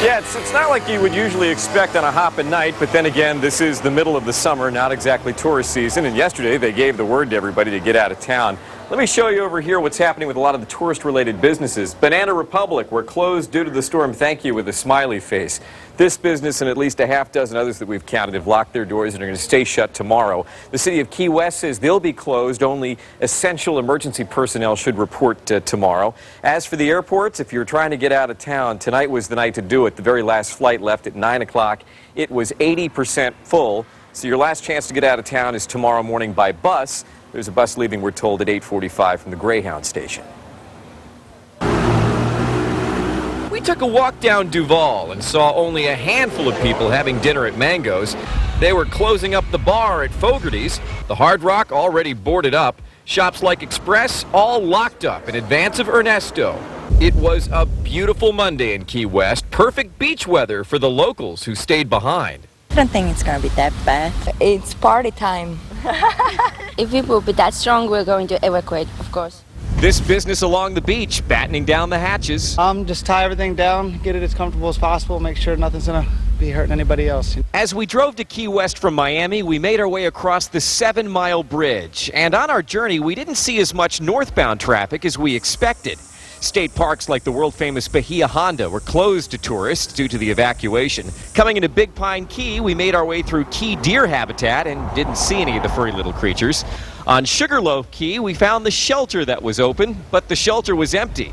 Yeah, it's not like you would usually expect on a hopping night, but then again, this is the middle of the summer, not exactly tourist season, and yesterday they gave the word to everybody to get out of town. Let me show you over here what's happening with a lot of the tourist-related businesses. Banana Republic, we're closed due to the storm. Thank you, with a smiley face. This business and at least a half dozen others that we've counted have locked their doors and are going to stay shut tomorrow. The city of Key West says they'll be closed. Only essential emergency personnel should report tomorrow. As for the airports, if you're trying to get out of town, tonight was the night to do it. The very last flight left at 9 o'clock. It was 80% full. So your last chance to get out of town is tomorrow morning by bus. There's a bus leaving, we're told, at 8:45 from the Greyhound station. We took a walk down Duval and saw only a handful of people having dinner at Mango's. They were closing up the bar at Fogarty's. The Hard Rock already boarded up. Shops like Express all locked up in advance of Ernesto. It was a beautiful Monday in Key West. Perfect beach weather for the locals who stayed behind. I don't think it's going to be that bad. It's party time. If it will be that strong, we're going to evacuate, of course. This business along the beach, battening down the hatches. Just tie everything down, get it as comfortable as possible, make sure nothing's going to be hurting anybody else. As we drove to Key West from Miami, we made our way across the 7-mile bridge. And on our journey, we didn't see as much northbound traffic as we expected. State parks like the world-famous Bahia Honda were closed to tourists due to the evacuation. Coming into Big Pine Key, we made our way through key deer habitat and didn't see any of the furry little creatures. On Sugarloaf Key, we found the shelter that was open, but the shelter was empty.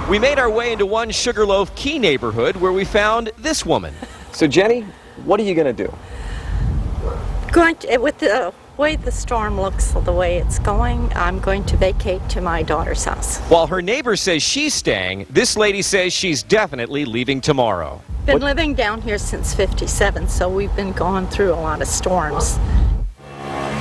We made our way into one Sugarloaf Key neighborhood where we found this woman. So Jenny, what are you going to do? With the way the storm looks, the way it's going, I'm going to vacate to my daughter's house. While her neighbor says she's staying, this lady says she's definitely leaving tomorrow. Been living down here since '57, so we've been going through a lot of storms.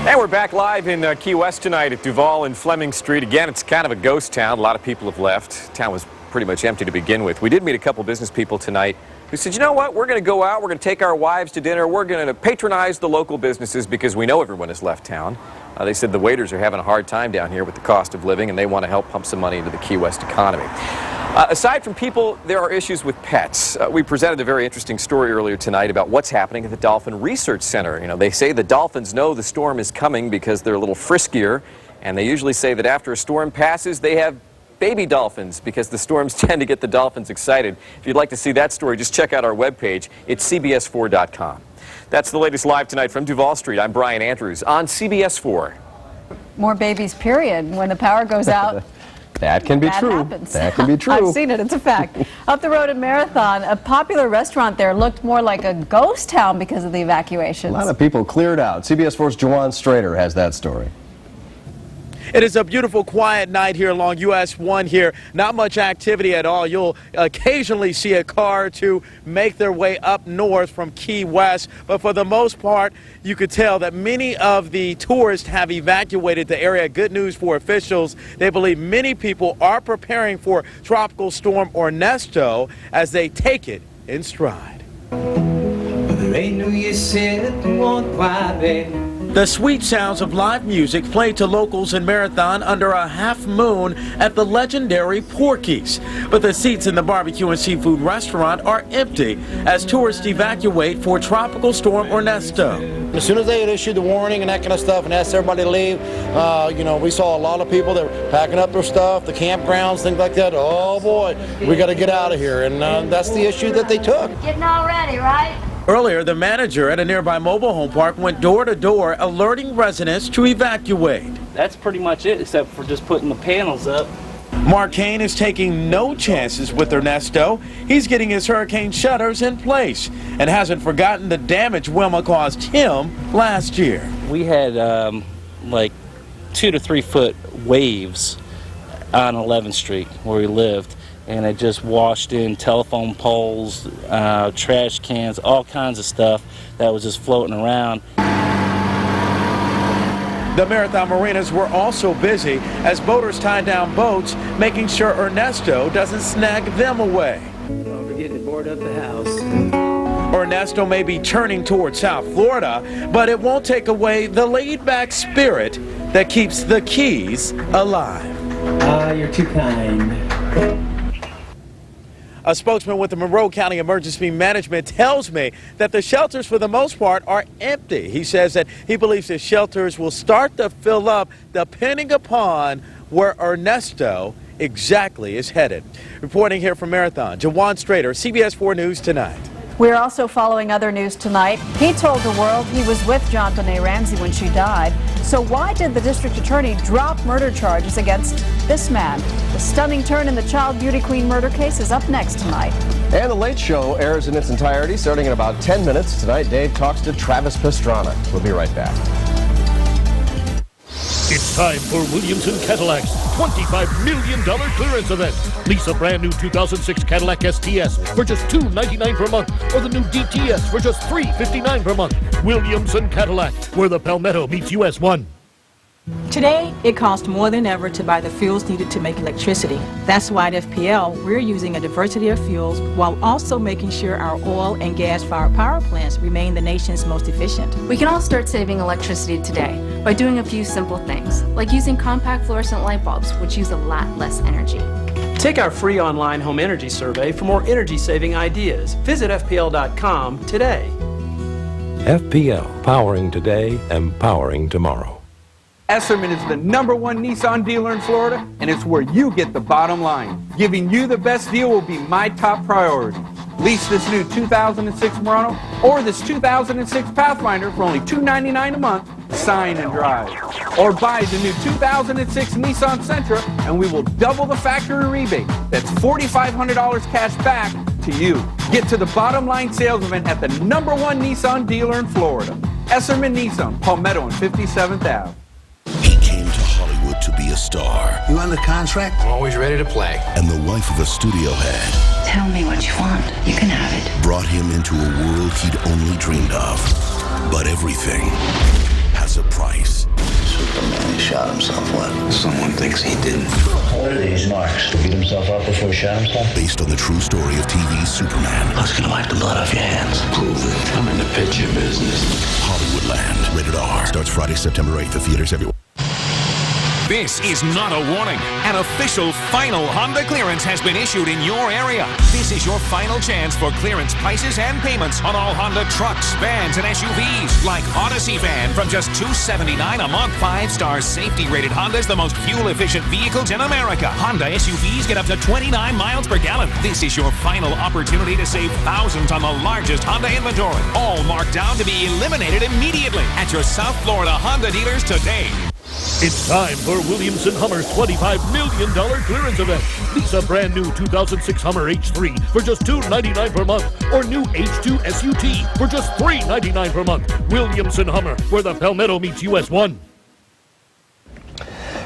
And we're back live in Key West tonight at Duval and Fleming Street. Again, it's kind of a ghost town. A lot of people have left. Town was pretty much empty to begin with. We did meet a couple business people tonight who said, you know what, we're going to go out, we're going to take our wives to dinner, we're going to patronize the local businesses because we know everyone has left town. They said the waiters are having a hard time down here with the cost of living and they want to help pump some money into the Key West economy. Aside from people, there are issues with pets. We presented a very interesting story earlier tonight about what's happening at the Dolphin Research Center. You know, they say the dolphins know the storm is coming because they're a little friskier, and they usually say that after a storm passes, they have baby dolphins because the storms tend to get the dolphins excited. If you'd like to see that story, just check out our webpage. It's CBS4.com. That's the latest live tonight from Duval Street. I'm Brian Andrews on CBS 4. More babies, period. When the power goes out, that can be true. Happens. That can be true. I've seen it. It's a fact. Up the road in Marathon, a popular restaurant there looked more like a ghost town because of the evacuations. A lot of people cleared out. CBS 4's Jawan Strader has that story. It is a beautiful, quiet night here along US 1 here. Not much activity at all. You'll occasionally see a car or two make their way up north from Key West. But for the most part, you could tell that many of the tourists have evacuated the area. Good news for officials. They believe many people are preparing for Tropical Storm Ernesto as they take it in stride. The sweet sounds of live music played to locals in Marathon under a half moon at the legendary Porky's. But the seats in the barbecue and seafood restaurant are empty as tourists evacuate for Tropical Storm Ernesto. As soon as they had issued the warning and that kind of stuff and asked everybody to leave, you know, we saw a lot of people that were packing up their stuff, the campgrounds, things like that. Oh boy, we got to get out of here. And that's the issue that they took. Getting all ready, right? Earlier, the manager at a nearby mobile home park went door to door alerting residents to evacuate. That's pretty much it, except for just putting the panels up. Mark Kane is taking no chances with Ernesto. He's getting his hurricane shutters in place and hasn't forgotten the damage Wilma caused him last year. We had like 2 to 3 foot waves on 11th Street where we lived. And it just washed in telephone poles, trash cans, all kinds of stuff that was just floating around. The Marathon Marinas were also busy as boaters tied down boats, making sure Ernesto doesn't snag them away. Don't forget to board up the house. Ernesto may be turning toward South Florida, but it won't take away the laid-back spirit that keeps the Keys alive. You're too kind. A spokesman with the Monroe County Emergency Management tells me that the shelters for the most part are empty. He says that he believes the shelters will start to fill up depending upon where Ernesto exactly is headed. Reporting here from Marathon, Jawan Strader, CBS 4 News Tonight. We're also following other news tonight. He told the world he was with JonBenet Ramsey when she died. So why did the district attorney drop murder charges against this man? The stunning turn in the child beauty queen murder case is up next tonight. And The Late Show airs in its entirety starting in about 10 minutes. Tonight, Dave talks to Travis Pastrana. We'll be right back. It's time for Williamson Cadillac's $25 million clearance event. Lease a brand new 2006 Cadillac STS for just $299 per month, or the new DTS for just $359 per month. Williamson Cadillac, where the Palmetto meets US 1. Today, it costs more than ever to buy the fuels needed to make electricity. That's why at FPL, we're using a diversity of fuels while also making sure our oil and gas-fired power plants remain the nation's most efficient. We can all start saving electricity today by doing a few simple things, like using compact fluorescent light bulbs, which use a lot less energy. Take our free online home energy survey for more energy-saving ideas. Visit FPL.com today. FPL, powering today, empowering tomorrow. Esserman is the #1 Nissan dealer in Florida, and it's where you get the bottom line. Giving you the best deal will be my top priority. Lease this new 2006 Murano or this 2006 Pathfinder for only $299 a month, sign and drive. Or buy the new 2006 Nissan Sentra and we will double the factory rebate. That's $4,500 cash back to you. Get to the bottom line sales event at the #1 Nissan dealer in Florida. Esserman Nissan, Palmetto and 57th Ave. He came to Hollywood to be a star. You under contract? I'm always ready to play. And the wife of a studio head. Tell me what you want. You can have it. Brought him into a world he'd only dreamed of. But everything has a price. Superman shot himself. What? Someone thinks he didn't. What are these marks? Beat himself up before he shot himself? Based on the true story of TV's Superman. I was gonna wipe the blood off your hands. Prove it. I'm in the picture business. Hollywoodland. Rated R. Starts Friday, September 8th at theaters everywhere. This is not a warning. An official final Honda clearance has been issued in your area. This is your final chance for clearance prices and payments on all Honda trucks, vans, and SUVs, like Odyssey van from just $279 a month. 5-star safety-rated Hondas, the most fuel-efficient vehicles in America. Honda SUVs get up to 29 miles per gallon. This is your final opportunity to save thousands on the largest Honda inventory. All marked down to be eliminated immediately at your South Florida Honda dealers today. It's time for Williamson Hummer's $25 million clearance event. Lease a brand new 2006 Hummer H3 for just $299 per month, or new H2 SUT for just $399 per month. Williamson Hummer, where the Palmetto meets US 1.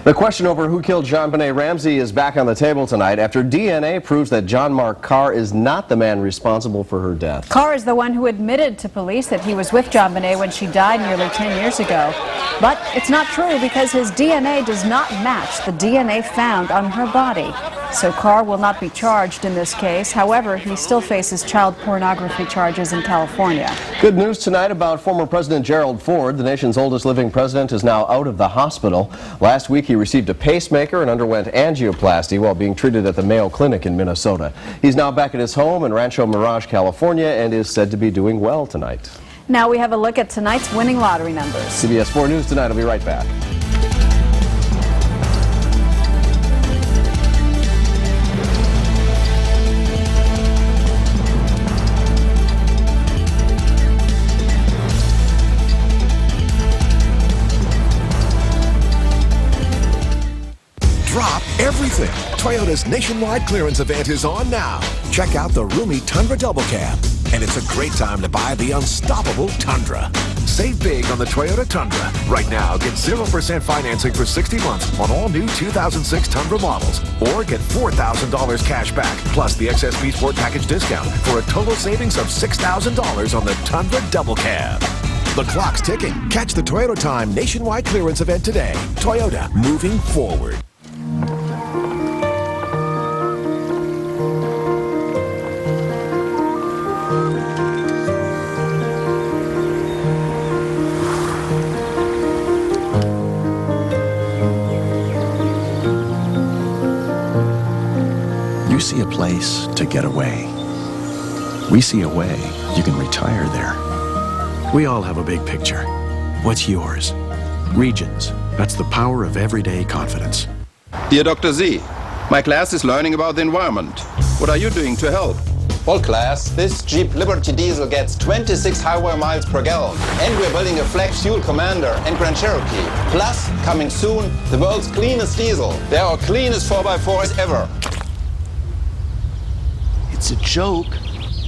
The question over who killed JonBenet Ramsey is back on the table tonight after DNA proves that John Mark Carr is not the man responsible for her death. Carr is the one who admitted to police that he was with JonBenet when she died nearly 10 years ago. But it's not true because his DNA does not match the DNA found on her body. So Carr will not be charged in this case. However, he still faces child pornography charges in California. Good news tonight about former President Gerald Ford. The nation's oldest living president is now out of the hospital. Last week he received a pacemaker and underwent angioplasty while being treated at the Mayo Clinic in Minnesota. He's now back at his home in Rancho Mirage, California, and is said to be doing well tonight. Now we have a look at tonight's winning lottery numbers. CBS 4 News Tonight will be right back. Drop everything. Toyota's nationwide clearance event is on now. Check out the roomy Tundra Double Cab. And it's a great time to buy the unstoppable Tundra. Save big on the Toyota Tundra. Right now, get 0% financing for 60 months on all new 2006 Tundra models. Or get $4,000 cash back, plus the XSP Sport Package discount for a total savings of $6,000 on the Tundra Double Cab. The clock's ticking. Catch the Toyota Time nationwide clearance event today. Toyota, moving forward. You see a place to get away. We see a way you can retire there. We all have a big picture. What's yours? Regions. That's the power of everyday confidence. Dear Dr. Z, my class is learning about the environment. What are you doing to help? Well, class, this Jeep Liberty diesel gets 26 highway miles per gallon. And we're building a flex fuel Commander and Grand Cherokee. Plus, coming soon, the world's cleanest diesel. They're our cleanest 4x4s ever. It's a joke.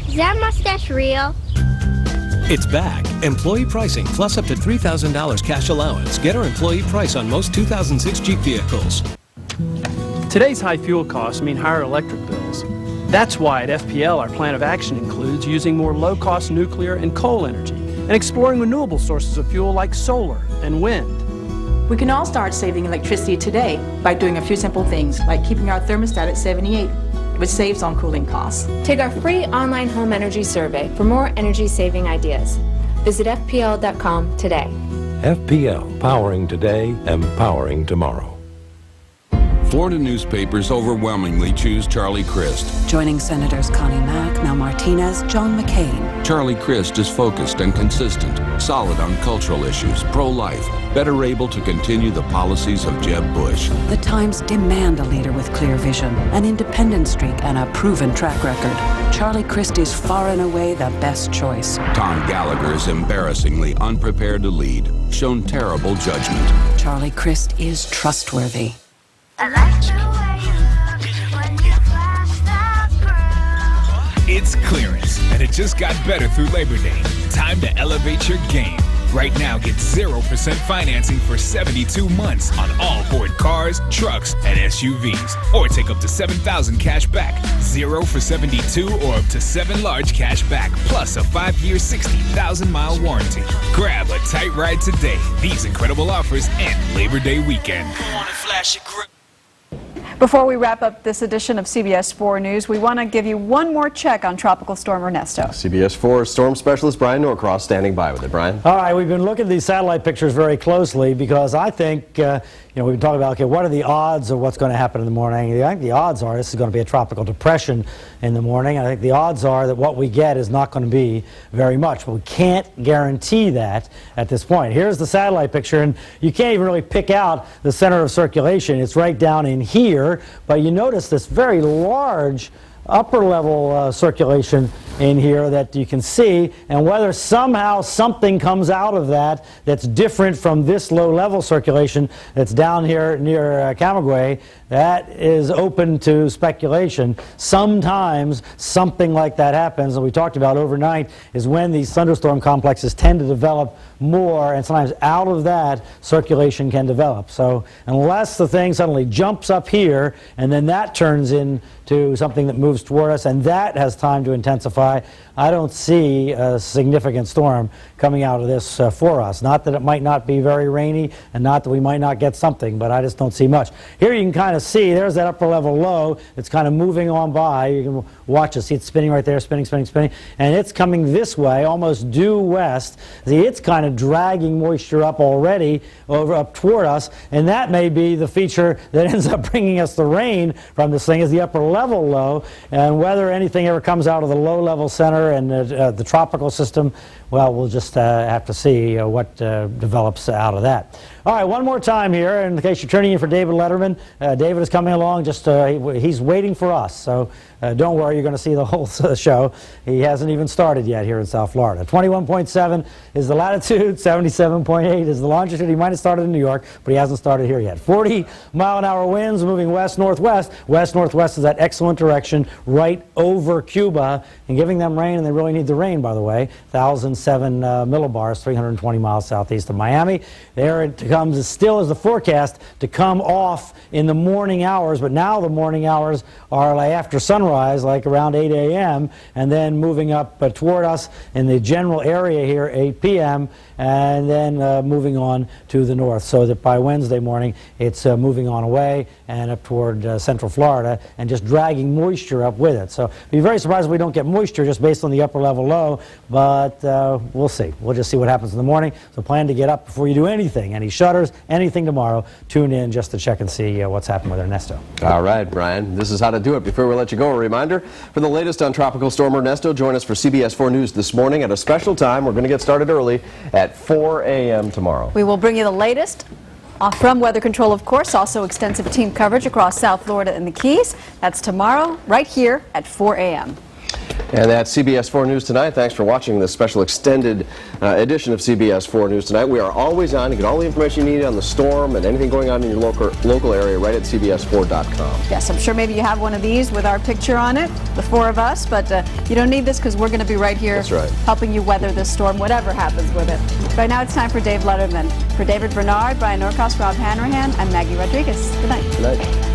Is that mustache real? It's back. Employee pricing plus up to $3,000 cash allowance. Get our employee price on most 2006 Jeep vehicles. Today's high fuel costs mean higher electric bills. That's why at FPL our plan of action includes using more low-cost nuclear and coal energy and exploring renewable sources of fuel like solar and wind. We can all start saving electricity today by doing a few simple things, like keeping our thermostat at 78, which saves on cooling costs. Take our free online home energy survey for more energy-saving ideas. Visit FPL.com today. FPL, powering today, empowering tomorrow. Florida newspapers overwhelmingly choose Charlie Crist. Joining Senators Connie Mack, Mel Martinez, John McCain. Charlie Crist is focused and consistent, solid on cultural issues, pro-life, better able to continue the policies of Jeb Bush. The Times demand a leader with clear vision, an independent streak, and a proven track record. Charlie Crist is far and away the best choice. Tom Gallagher is embarrassingly unprepared to lead, shown terrible judgment. Charlie Crist is trustworthy. It's clearance, and it just got better through Labor Day. Time to elevate your game. Right now, get 0% financing for 72 months on all Ford cars, trucks, and SUVs. Or take up to $7,000 cash back. 0 for 72 or up to 7 large cash back, plus a 5-year, 60,000-mile warranty. Grab a tight ride today. These incredible offers end Labor Day weekend. Before we wrap up this edition of CBS 4 News, we want to give you one more check on Tropical Storm Ernesto. CBS 4 storm specialist Brian Norcross standing by with it. Brian? All right, we've been looking at these satellite pictures very closely because I think, we've been talking about, okay, what are the odds of what's going to happen in the morning? I think the odds are this is going to be a tropical depression in the morning. I think the odds are that what we get is not going to be very much, but we can't guarantee that at this point. Here's the satellite picture, and you can't even really pick out the center of circulation. It's right down in here, but you notice this very large upper level circulation in here that you can see, and whether somehow something comes out of that that's different from this low level circulation that's down here near Camagüey, that is open to speculation. Sometimes something like that happens, and we talked about overnight is when these thunderstorm complexes tend to develop more, and sometimes out of that circulation can develop. So unless the thing suddenly jumps up here and then that turns into something that moves toward us and that has time to intensify, I don't see a significant storm coming out of this for us. Not that it might not be very rainy and not that we might not get something, but I just don't see much. Here you can kind of see there's that upper level low. It's kind of moving on by. You can watch it. See it spinning right there, spinning, spinning, spinning. And it's coming this way, almost due west. See, it's kind of dragging moisture up already over up toward us, and that may be the feature that ends up bringing us the rain from this thing is the upper level low. And whether anything ever comes out of the low level center and the tropical system, well, we'll just have to see what develops out of that. All right, one more time here, in case you're turning in for David Letterman. David is coming along, just he's waiting for us, so don't worry, you're going to see the whole show. He hasn't even started yet here in South Florida. 21.7 is the latitude, 77.8 is the longitude. He might have started in New York, but he hasn't started here yet. 40-mile-an-hour winds moving west-northwest. West-northwest is that excellent direction right over Cuba and giving them rain, and they really need the rain, by the way. 1,007 millibars, 320 miles southeast of Miami. There it comes, as still as the forecast, to come off in the morning hours, but now the morning hours are like after sunrise, like around 8 a.m., and then moving up toward us in the general area here, 8 p.m., and then moving on to the north, so that by Wednesday morning it's moving on away and up toward central Florida and just dragging moisture up with it. So be very surprised if we don't get moisture just based on the upper level low, but we'll see. We'll just see what happens in the morning. So plan to get up before you do anything, any shutters, anything tomorrow. Tune in just to check and see what's happened with Ernesto. All right, Brian, this is how to do it. Before we let you go, a reminder, for the latest on Tropical Storm Ernesto, join us for CBS 4 News this morning at a special time. We're going to get started early at 4 a.m. tomorrow. We will bring you the latest from Weather Control, of course, also extensive team coverage across South Florida and the Keys. That's tomorrow, right here at 4 a.m. And that's CBS 4 News Tonight. Thanks for watching this special extended edition of CBS 4 News Tonight. We are always on. You get all the information you need on the storm and anything going on in your local area right at CBS4.com. Yes, I'm sure maybe you have one of these with our picture on it, the four of us, but you don't need this because we're going to be right here helping you weather this storm, whatever happens with it. Right now it's time for Dave Letterman. For David Bernard, Brian Norcross, Rob Hanrahan, I'm Maggie Rodriguez. Good night. Good night.